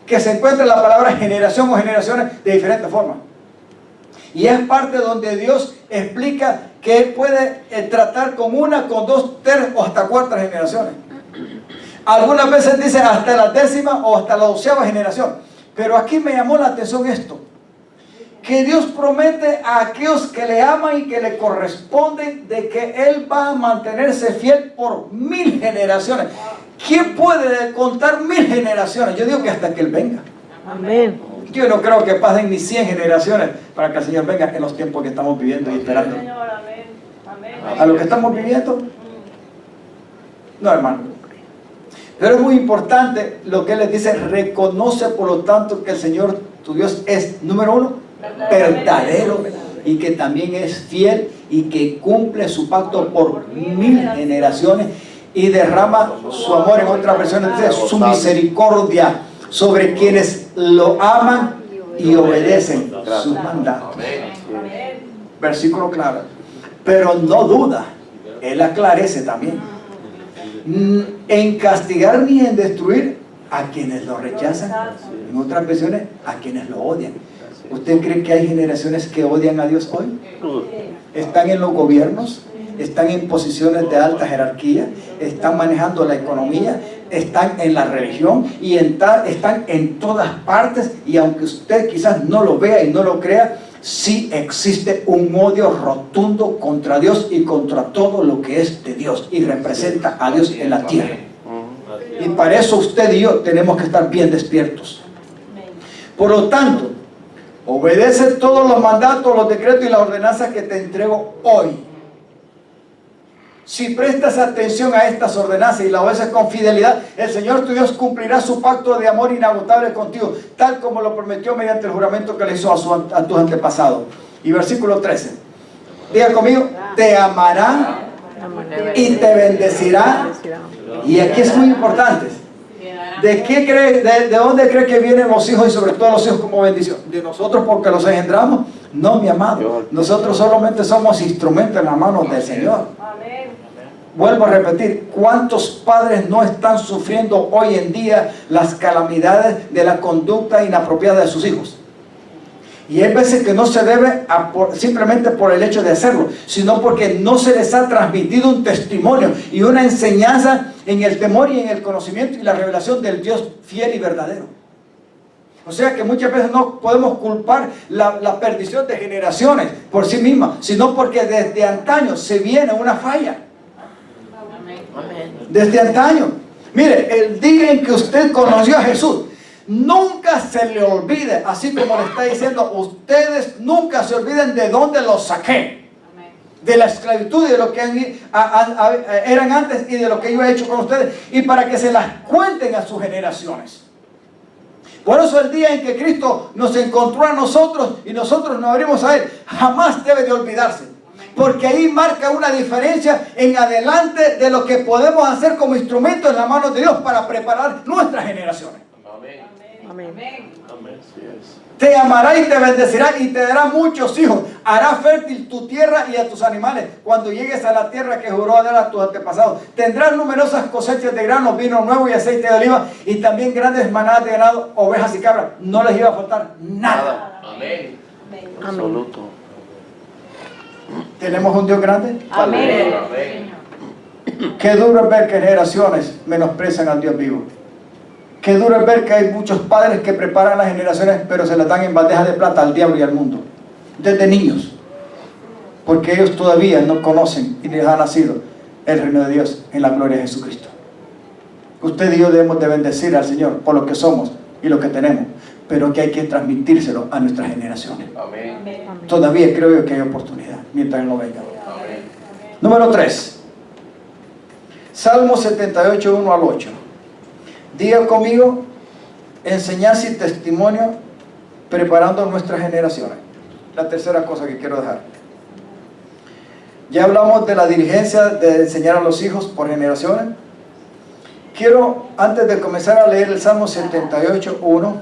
que se encuentra la palabra generación o generaciones de diferentes formas. Y es parte donde Dios explica que Él puede tratar con una, con dos, tres o hasta cuartas generaciones. Algunas veces dice hasta la 10ª o hasta la 12ª generación. Pero aquí me llamó la atención esto, que Dios promete a aquellos que le aman y que le corresponden de que Él va a mantenerse fiel por 1000 generaciones. ¿Quién puede contar 1000 generaciones? Yo digo que hasta que Él venga. Amén. Yo no creo que pasen ni 100 generaciones para que el Señor venga en los tiempos que estamos viviendo y esperando. A lo que estamos viviendo, no, hermano. Pero es muy importante lo que Él les dice: reconoce por lo tanto que el Señor tu Dios es, número uno, verdadero, y que también es fiel y que cumple su pacto por 1000 generaciones y derrama su amor, en otras versiones dice su misericordia sobre quienes lo aman y obedecen sus mandatos. Versículo claro. Pero no duda, Él aclarece también, en castigar ni en destruir a quienes lo rechazan, en otras versiones a quienes lo odian. ¿Usted cree que hay generaciones que odian a Dios hoy? Están en los gobiernos, están en posiciones de alta jerarquía, están manejando la economía, están en la religión y están en todas partes, y aunque usted quizás no lo vea y no lo crea, sí existe un odio rotundo contra Dios y contra todo lo que es de Dios y representa a Dios en la tierra. Y para eso usted y yo tenemos que estar bien despiertos. Por lo tanto, obedece todos los mandatos, los decretos y las ordenanzas que te entrego hoy. Si prestas atención a estas ordenanzas y las obedeces con fidelidad, el Señor tu Dios cumplirá su pacto de amor inagotable contigo, tal como lo prometió mediante el juramento que le hizo a tus antepasados. Y versículo 13. Diga conmigo: te amará y te bendecirá. Y aquí es muy importante. ¿De dónde cree que vienen los hijos, y sobre todo los hijos como bendición? ¿De nosotros porque los engendramos? No, mi amado. Nosotros solamente somos instrumentos en las manos del Señor. Vuelvo a repetir, ¿cuántos padres no están sufriendo hoy en día las calamidades de la conducta inapropiada de sus hijos? Y hay veces que no se debe simplemente por el hecho de hacerlo, sino porque no se les ha transmitido un testimonio y una enseñanza en el temor y en el conocimiento y la revelación del Dios fiel y verdadero. O sea que muchas veces no podemos culpar la perdición de generaciones por sí misma, sino porque desde antaño se viene una falla. Amén. Desde antaño. Mire, el día en que usted conoció a Jesús, nunca se le olvide, así como le está diciendo, ustedes nunca se olviden de dónde los saqué. De la esclavitud y de lo que eran antes y de lo que yo he hecho con ustedes, y para que se las cuenten a sus generaciones. Por eso el día en que Cristo nos encontró a nosotros y nosotros nos abrimos a Él, jamás debe de olvidarse. Porque ahí marca una diferencia en adelante de lo que podemos hacer como instrumento en las manos de Dios para preparar nuestras generaciones. Amén. Amén. Así es. Te amará y te bendecirá y te dará muchos hijos. Hará fértil tu tierra y a tus animales cuando llegues a la tierra que juró dar a tus antepasados. Tendrás numerosas cosechas de grano, vino nuevo y aceite de oliva, y también grandes manadas de ganado, ovejas y cabras. No les iba a faltar nada. Amén. Amén. Absoluto. ¿Tenemos un Dios grande? Amén. Amén. Qué duro es ver que generaciones menosprecian al Dios vivo. Qué duro es ver que hay muchos padres que preparan las generaciones, pero se las dan en bandeja de plata al diablo y al mundo. Desde niños. Porque ellos todavía no conocen y les ha nacido el reino de Dios en la gloria de Jesucristo. Usted y yo debemos de bendecir al Señor por lo que somos y lo que tenemos, pero que hay que transmitírselo a nuestras generaciones. Amén. Todavía creo yo que hay oportunidad mientras Él no venga. Amén. Número 3. Salmo 78, 1 al 8. Diga conmigo, enseñanza y testimonio preparando nuestras generaciones. La tercera cosa que quiero dejar. Ya hablamos de la diligencia de enseñar a los hijos por generaciones. Quiero, antes de comenzar a leer el Salmo 78, 1,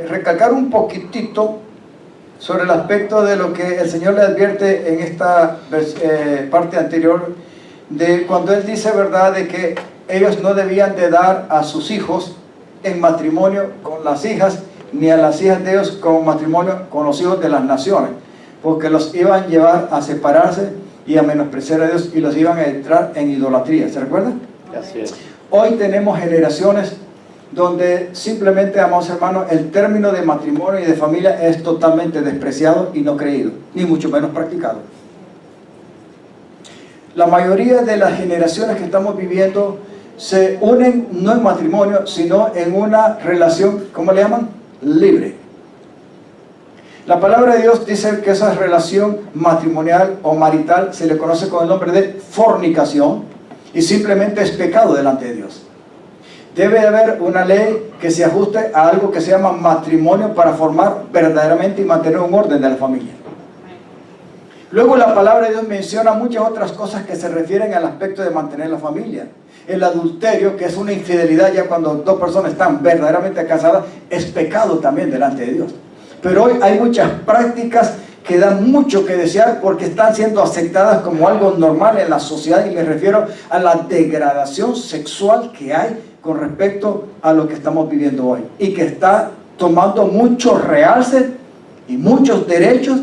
recalcar un poquitito sobre el aspecto de lo que el Señor le advierte en esta parte anterior, de cuando Él dice, verdad, de que ellos no debían de dar a sus hijos en matrimonio con las hijas, ni a las hijas de ellos como matrimonio con los hijos de las naciones, porque los iban a llevar a separarse y a menospreciar a Dios, y los iban a entrar en idolatría. ¿Se recuerdan? Así es. Hoy tenemos generaciones donde simplemente, amados hermanos, el término de matrimonio y de familia es totalmente despreciado y no creído, ni mucho menos practicado. La mayoría de las generaciones que estamos viviendo se unen no en matrimonio, sino en una relación, ¿cómo le llaman? Libre. La palabra de Dios dice que esa relación matrimonial o marital se le conoce con el nombre de fornicación, y simplemente es pecado delante de Dios. Debe haber una ley que se ajuste a algo que se llama matrimonio para formar verdaderamente y mantener un orden de la familia. Luego la palabra de Dios menciona muchas otras cosas que se refieren al aspecto de mantener la familia. El adulterio, que es una infidelidad ya cuando dos personas están verdaderamente casadas, es pecado también delante de Dios. Pero hoy hay muchas prácticas que dan mucho que desear porque están siendo aceptadas como algo normal en la sociedad, y me refiero a la degradación sexual que hay con respecto a lo que estamos viviendo hoy, y que está tomando muchos realces y muchos derechos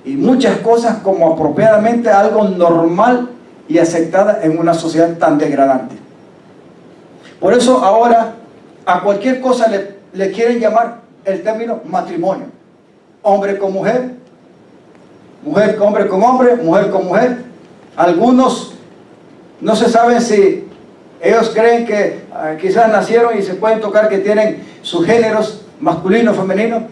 y muchas cosas como apropiadamente algo normal y aceptada en una sociedad tan degradante. Por eso ahora a cualquier cosa le quieren llamar el término matrimonio. Hombre con mujer, hombre con hombre, mujer con mujer. Algunos no se saben si ellos creen que quizás nacieron y se pueden tocar que tienen sus géneros masculino, femenino,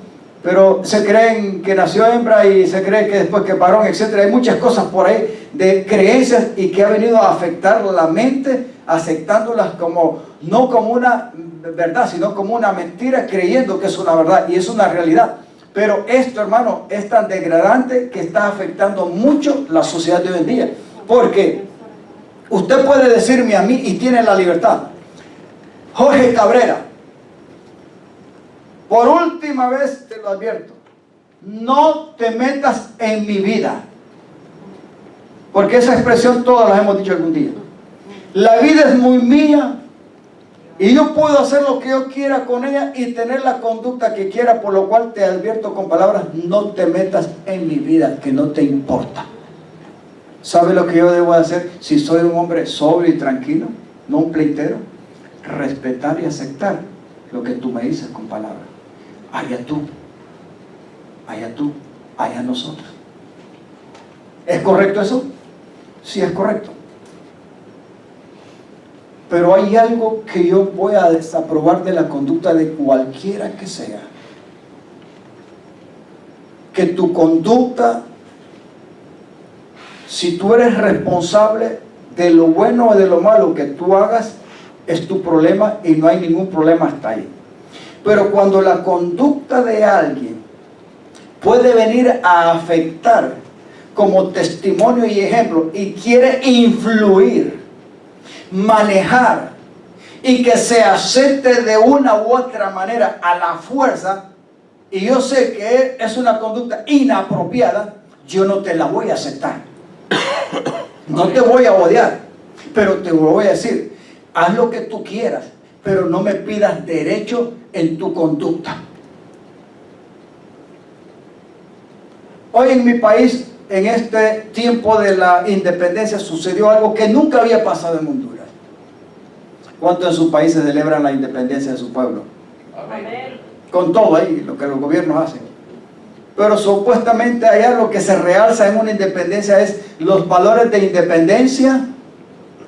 pero se creen que nació hembra y se cree que después que varón, etc. Hay muchas cosas por ahí de creencias y que ha venido a afectar la mente, aceptándolas como, no como una verdad, sino como una mentira, creyendo que es una verdad y es una realidad. Pero esto, hermano, es tan degradante que está afectando mucho la sociedad de hoy en día. Porque usted puede decirme a mí, y tiene la libertad, Jorge Cabrera, por última vez te lo advierto, no te metas en mi vida. Porque esa expresión todas las hemos dicho algún día. La vida es muy mía y yo puedo hacer lo que yo quiera con ella y tener la conducta que quiera, por lo cual te advierto con palabras, no te metas en mi vida, que no te importa. ¿Sabe lo que yo debo hacer si soy un hombre sobrio y tranquilo, no un pleitero? Respetar y aceptar lo que tú me dices con palabras. Allá tú, allá nosotros. ¿Es correcto eso? Sí, es correcto. Pero hay algo que yo voy a desaprobar de la conducta de cualquiera que sea. Que tu conducta, si tú eres responsable de lo bueno o de lo malo que tú hagas, es tu problema y no hay ningún problema hasta ahí. Pero cuando la conducta de alguien puede venir a afectar como testimonio y ejemplo y quiere influir, manejar y que se acepte de una u otra manera a la fuerza, y yo sé que es una conducta inapropiada, yo no te la voy a aceptar. No te voy a odiar, pero te voy a decir, haz lo que tú quieras, pero no me pidas derecho en tu conducta. Hoy en mi país, en este tiempo de la independencia, sucedió algo que nunca había pasado en Honduras. ¿Cuántos en su país se celebran la independencia de su pueblo? Amén. Con todo ahí, lo que los gobiernos hacen. Pero supuestamente allá lo que se realza en una independencia es los valores de independencia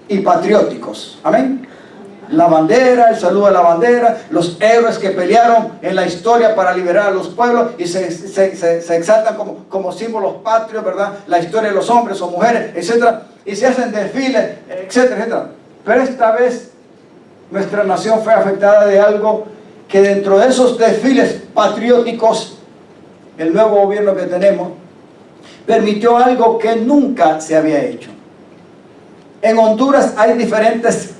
y patrióticos. Amén. La bandera, el saludo a la bandera, los héroes que pelearon en la historia para liberar a los pueblos y se exaltan como símbolos patrios, ¿verdad? La historia de los hombres o mujeres, etcétera, y se hacen desfiles, etcétera, etcétera. Pero esta vez nuestra nación fue afectada de algo que dentro de esos desfiles patrióticos, el nuevo gobierno que tenemos permitió algo que nunca se había hecho. En Honduras hay diferentes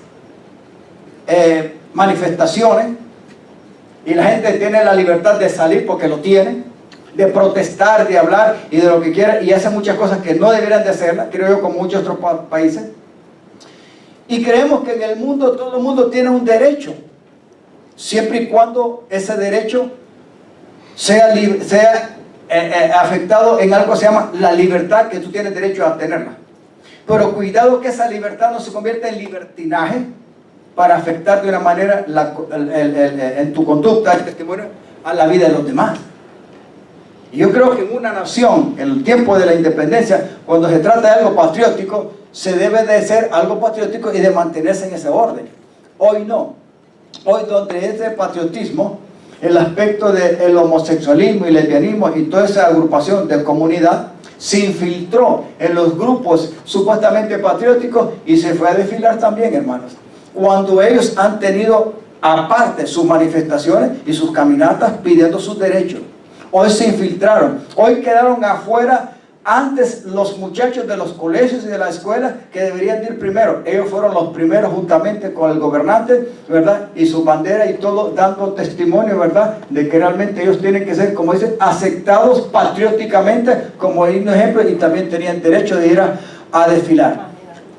manifestaciones y la gente tiene la libertad de salir porque lo tiene, de protestar, de hablar y de lo que quiera, y hace muchas cosas que no deberían de hacerlas, creo yo, como muchos otros países. Y creemos que en el mundo todo el mundo tiene un derecho, siempre y cuando ese derecho sea afectado en algo que se llama la libertad, que tú tienes derecho a tenerla. Pero cuidado que esa libertad no se convierta en libertinaje para afectar de una manera en tu conducta, el testimonio, a la vida de los demás. Y yo creo que en una nación, en el tiempo de la independencia, cuando se trata de algo patriótico, se debe de ser algo patriótico y de mantenerse en ese orden. Hoy no. Hoy donde ese patriotismo, el aspecto del homosexualismo y lesbianismo y toda esa agrupación de comunidad se infiltró en los grupos supuestamente patrióticos y se fue a desfilar también, hermanos. Cuando ellos han tenido aparte sus manifestaciones y sus caminatas pidiendo sus derechos. Hoy se infiltraron, hoy quedaron afuera. Antes los muchachos de los colegios y de la escuela que deberían ir primero, ellos fueron los primeros juntamente con el gobernante, ¿verdad? Y su bandera y todo, dando testimonio, ¿verdad? De que realmente ellos tienen que ser, como dicen, aceptados patrióticamente como un ejemplo, y también tenían derecho de ir a desfilar.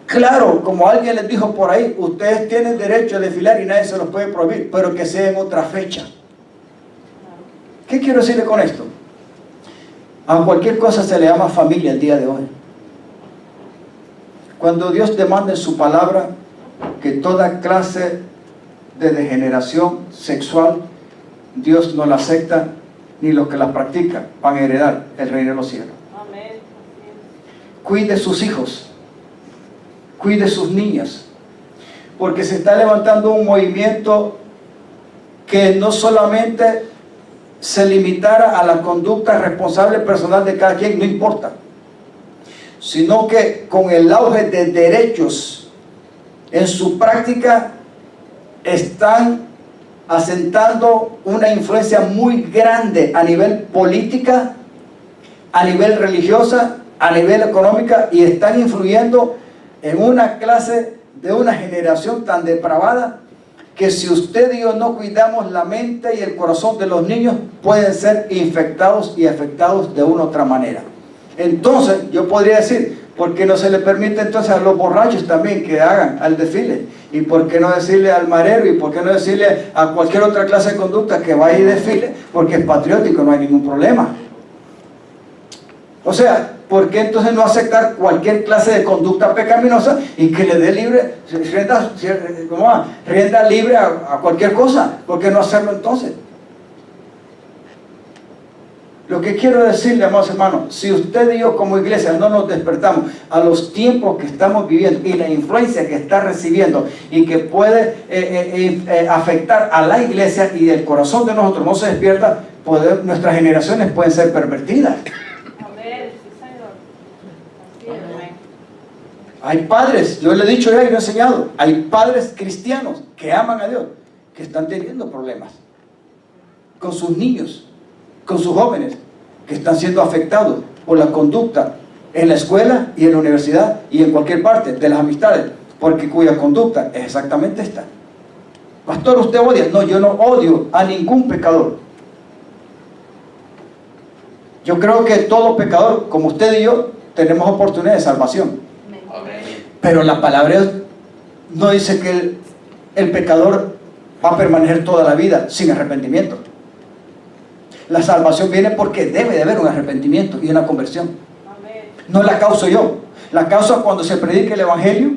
Claro, como alguien les dijo por ahí, ustedes tienen derecho a desfilar y nadie se los puede prohibir, pero que sea en otra fecha. ¿Qué quiero decirle con esto? A cualquier cosa se le llama familia el día de hoy. Cuando Dios demanda en su palabra que toda clase de degeneración sexual, Dios no la acepta, ni los que la practican van a heredar el reino de los cielos. Amén. Cuide sus hijos, cuide sus niñas, porque se está levantando un movimiento que no solamente se limitara a la conducta responsable personal de cada quien, no importa, sino que con el auge de derechos en su práctica están asentando una influencia muy grande a nivel política, a nivel religiosa, a nivel económica, y están influyendo en una clase de una generación tan depravada que si usted y yo no cuidamos la mente y el corazón de los niños, pueden ser infectados y afectados de una u otra manera. Entonces, yo podría decir, ¿por qué no se le permite entonces a los borrachos también que hagan al desfile? ¿Y por qué no decirle al marero? ¿Y por qué no decirle a cualquier otra clase de conducta que vaya y desfile? Porque es patriótico, no hay ningún problema. O sea, ¿Por qué entonces no aceptar cualquier clase de conducta pecaminosa y que le dé libre, rienda libre a cualquier cosa? ¿Por qué no hacerlo entonces? Lo que quiero decirle, amados hermanos, si usted y yo como iglesia no nos despertamos a los tiempos que estamos viviendo y la influencia que está recibiendo y que puede afectar a la iglesia y el corazón de nosotros no se despierta, nuestras generaciones pueden ser pervertidas. Hay padres, yo le he dicho ya y lo he enseñado, hay padres cristianos que aman a Dios, que están teniendo problemas con sus niños, con sus jóvenes, que están siendo afectados por la conducta en la escuela y en la universidad y en cualquier parte de las amistades, porque cuya conducta es exactamente esta. Pastor, ¿usted odia? No, yo no odio a ningún pecador. Yo creo que todo pecador, como usted y yo, tenemos oportunidad de salvación. Pero la palabra no dice que el pecador va a permanecer toda la vida sin arrepentimiento. La salvación viene porque debe de haber un arrepentimiento y una conversión. No la causo yo. La causa cuando se predica el Evangelio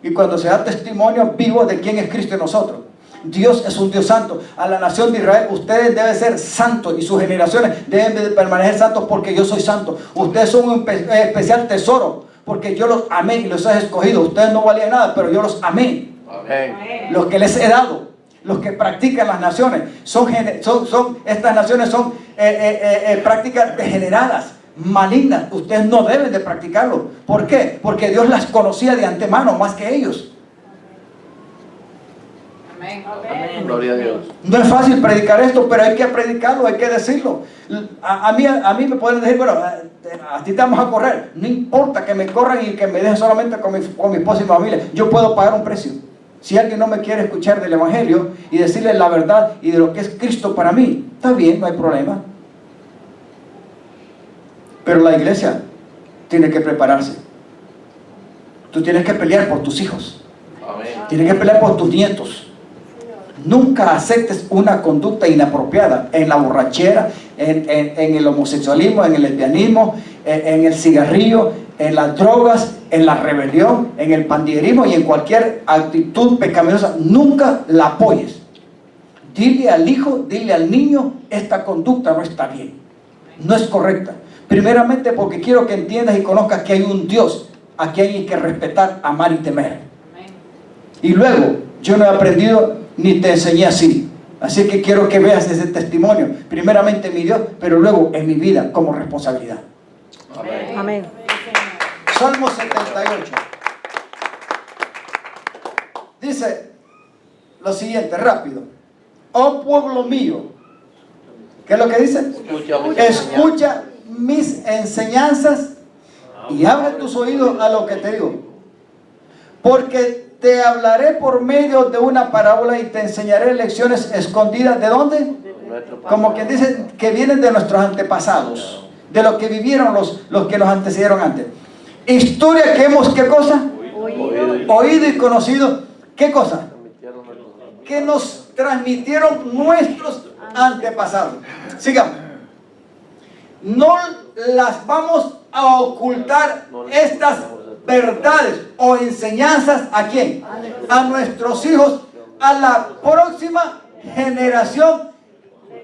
y cuando se da testimonio vivo de quién es Cristo en nosotros. Dios es un Dios santo. A la nación de Israel, ustedes deben ser santos y sus generaciones deben de permanecer santos porque yo soy santo. Ustedes son un especial tesoro porque yo los amé y los he escogido. Ustedes no valían nada, pero yo los amé. Amén. Los que les he dado, los que practican las naciones, estas naciones son prácticas degeneradas, malignas. Ustedes no deben de practicarlo. ¿Por qué? Porque Dios las conocía de antemano más que ellos. Amén. Gloria a Dios. No es fácil predicar esto, pero hay que predicarlo, hay que decirlo. A mí me pueden decir, bueno, a ti te vamos a correr. No importa que me corran y que me dejen solamente con mi esposa y mi familia. Yo puedo pagar un precio. Si alguien no me quiere escuchar del Evangelio y decirle la verdad y de lo que es Cristo para mí, está bien, no hay problema. Pero la iglesia tiene que prepararse. Tú tienes que pelear por tus hijos. Amén. Tienes que pelear por tus nietos. Nunca aceptes una conducta inapropiada en la borrachera, en el homosexualismo, en el lesbianismo, en el cigarrillo, en las drogas, en la rebelión, en el pandillerismo y en cualquier actitud pecaminosa. Nunca la apoyes. Dile al hijo, dile al niño, esta conducta no está bien, no es correcta. Primeramente porque quiero que entiendas y conozcas que hay un Dios a quien hay que respetar, amar y temer. Y luego, yo no he aprendido ni te enseñé así. Así que quiero que veas ese testimonio, primeramente en mi Dios, pero luego en mi vida como responsabilidad. Amén. Amén. Salmo 78. Dice lo siguiente, rápido. Oh pueblo mío, ¿qué es lo que dice? Escucha mis enseñanzas y abre tus oídos a lo que te digo. Porque te hablaré por medio de una parábola y te enseñaré lecciones escondidas. ¿De dónde? Como quien dice, que vienen de nuestros antepasados, de lo que vivieron los que nos antecedieron antes. Historia que hemos, ¿qué cosa? Oído y conocido. ¿Qué cosa? Que nos transmitieron nuestros antepasados. Sigamos. No las vamos a ocultar estas verdades o enseñanzas. ¿A quién? A nuestros hijos, a la próxima generación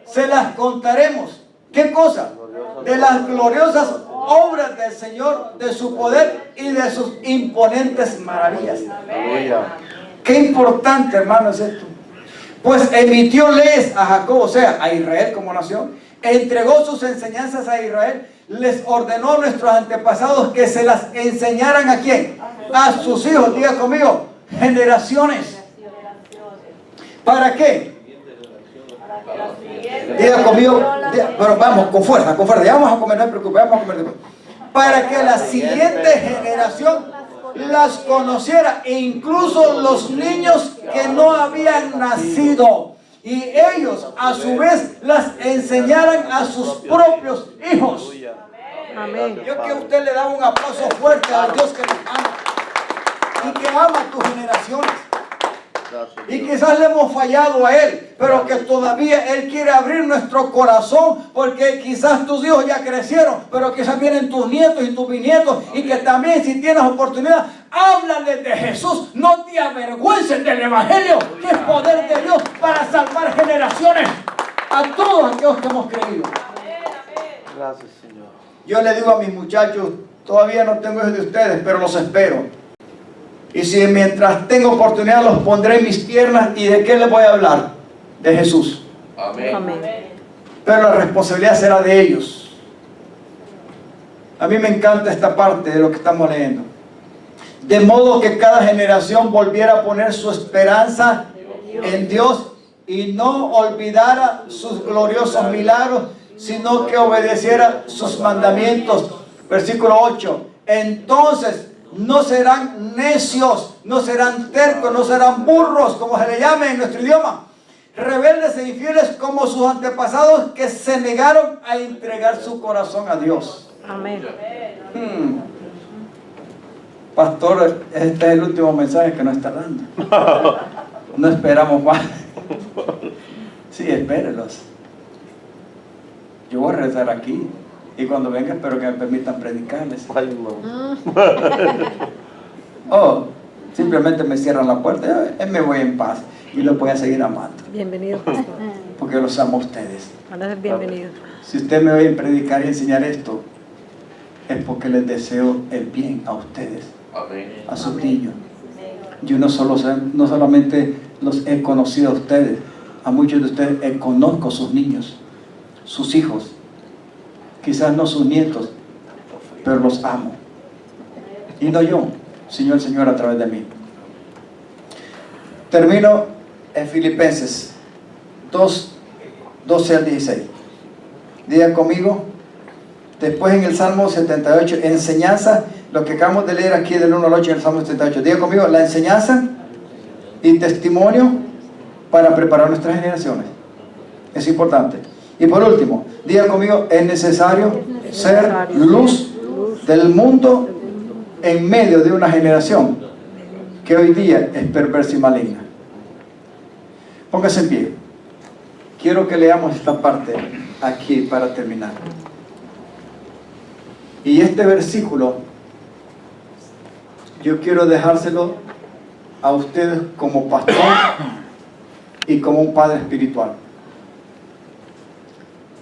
se las contaremos. ¿Qué cosa? De las gloriosas obras del Señor, de su poder y de sus imponentes maravillas. Qué importante, hermano, es esto. Pues emitió leyes a Jacob, o sea, a Israel como nación, entregó sus enseñanzas a Israel, les ordenó a nuestros antepasados que se las enseñaran ¿a quién? A sus hijos. Diga conmigo, generaciones. ¿Para qué? Diga conmigo, pero vamos, con fuerza, ya vamos a comer, no te preocupes, vamos a comer. Para que la siguiente generación las conociera, e incluso los niños que no habían nacido, y ellos a su vez las enseñaran a sus propios hijos. Amén. Yo que usted le da un aplauso fuerte a Dios que nos ama y que ama a tus generaciones. Y quizás le hemos fallado a Él, pero que todavía Él quiere abrir nuestro corazón, porque quizás tus hijos ya crecieron, pero quizás vienen tus nietos y tus bisnietos, y que también si tienes oportunidad, háblales de Jesús. No te avergüences del Evangelio, que es poder de Dios para salvar generaciones a todos aquellos que hemos creído. Gracias, Señor. Yo le digo a mis muchachos, todavía no tengo hijos de ustedes, pero los espero. Y si mientras tengo oportunidad los pondré en mis piernas, ¿y de qué les voy a hablar? De Jesús. Amén. Amén. Pero la responsabilidad será de ellos. A mí me encanta esta parte de lo que estamos leyendo. De modo que cada generación volviera a poner su esperanza en Dios y no olvidara sus gloriosos milagros, sino que obedeciera sus mandamientos. Versículo 8. Entonces no serán necios, no serán tercos, no serán burros, como se le llame en nuestro idioma, rebeldes e infieles como sus antepasados, que se negaron a entregar su corazón a Dios. Amén. Pastor, este es el último mensaje que nos está dando. No esperamos más. Sí, espérenlos. Yo voy a rezar aquí, y cuando venga espero que me permitan predicarles. Ay, no. Oh, simplemente me cierran la puerta, me voy en paz y los voy a seguir amando, Bienvenido, pastor. porque los amo a ustedes. Van a ser bienvenidos. Si usted me oye predicar y enseñar esto, es porque les deseo el bien a ustedes, Amén. a sus niños. Yo no solamente los he conocido a ustedes, a muchos de ustedes conozco sus niños, sus hijos, quizás no sus nietos, pero los amo. Y no yo, sino el Señor a través de mí. Termino en Filipenses 2, 12 al 16. Diga conmigo, después en el Salmo 78, enseñanza, lo que acabamos de leer aquí del 1 al 8 en el Salmo 78. Diga conmigo, la enseñanza y testimonio para preparar nuestras generaciones. Es importante. Y por último, diga conmigo, es necesario ser luz del mundo en medio de una generación que hoy día es perversa y maligna. Póngase en pie. Quiero que leamos esta parte aquí para terminar. Y este versículo yo quiero dejárselo a ustedes como pastor y como un padre espiritual.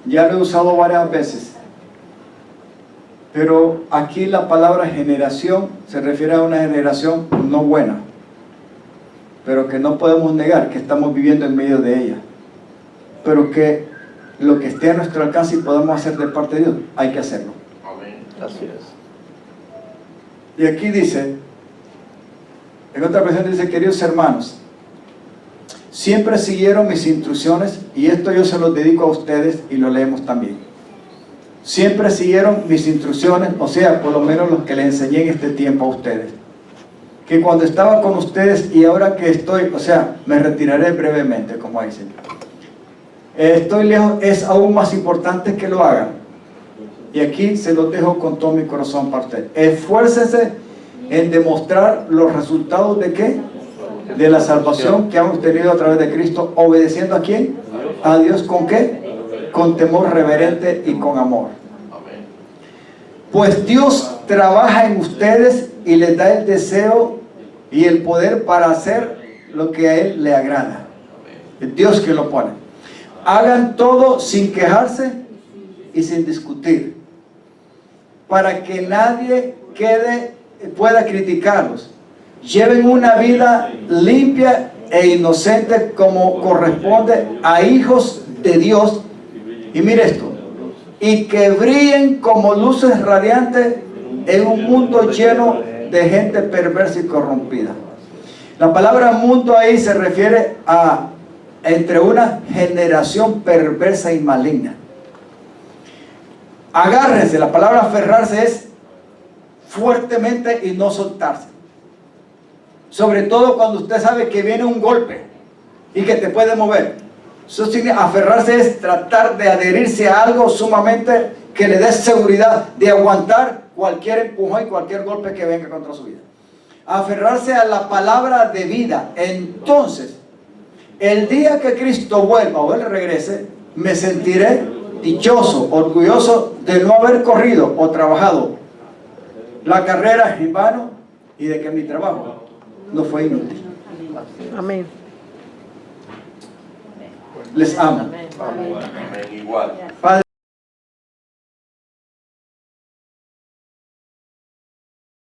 Ya lo he usado varias veces, pero aquí la palabra generación se refiere a una generación no buena, pero que no podemos negar que estamos viviendo en medio de ella, pero que lo que esté a nuestro alcance y podamos hacer de parte de Dios, hay que hacerlo. Amén. Así es. Y aquí dice, en otra versión dice, queridos hermanos, siempre siguieron mis instrucciones, y esto yo se los dedico a ustedes y lo leemos también. Siempre siguieron mis instrucciones, o sea, por lo menos los que les enseñé en este tiempo a ustedes. Que cuando estaba con ustedes y ahora que estoy, o sea, me retiraré brevemente, como dicen. Estoy lejos, es aún más importante que lo hagan. Y aquí se los dejo con todo mi corazón para ustedes. Esfuércense en demostrar los resultados de ¿qué? De la salvación que hemos tenido a través de Cristo, obedeciendo ¿a quién? A Dios. ¿Con qué? Con temor reverente y con amor. Amén. Pues Dios trabaja en ustedes y les da el deseo y el poder para hacer lo que a Él le agrada. Es Dios que lo pone. Hagan todo sin quejarse y sin discutir, para que nadie pueda criticarlos. Lleven una vida limpia e inocente como corresponde a hijos de Dios. Y mire esto, y que brillen como luces radiantes en un mundo lleno de gente perversa y corrompida. La palabra mundo ahí se refiere a entre una generación perversa y maligna. Agárrense, la palabra aferrarse es fuertemente y no soltarse. Sobre todo cuando usted sabe que viene un golpe y que te puede mover. Eso significa, aferrarse es tratar de adherirse a algo sumamente que le dé seguridad de aguantar cualquier empujón y cualquier golpe que venga contra su vida. aferrarse a la palabra de vida. Entonces, el día que Cristo vuelva o Él regrese, me sentiré dichoso, orgulloso de no haber corrido o trabajado la carrera en vano y de que mi trabajo no fue inútil. Amén. Les amo. Amén. Amén. Igual. Padre,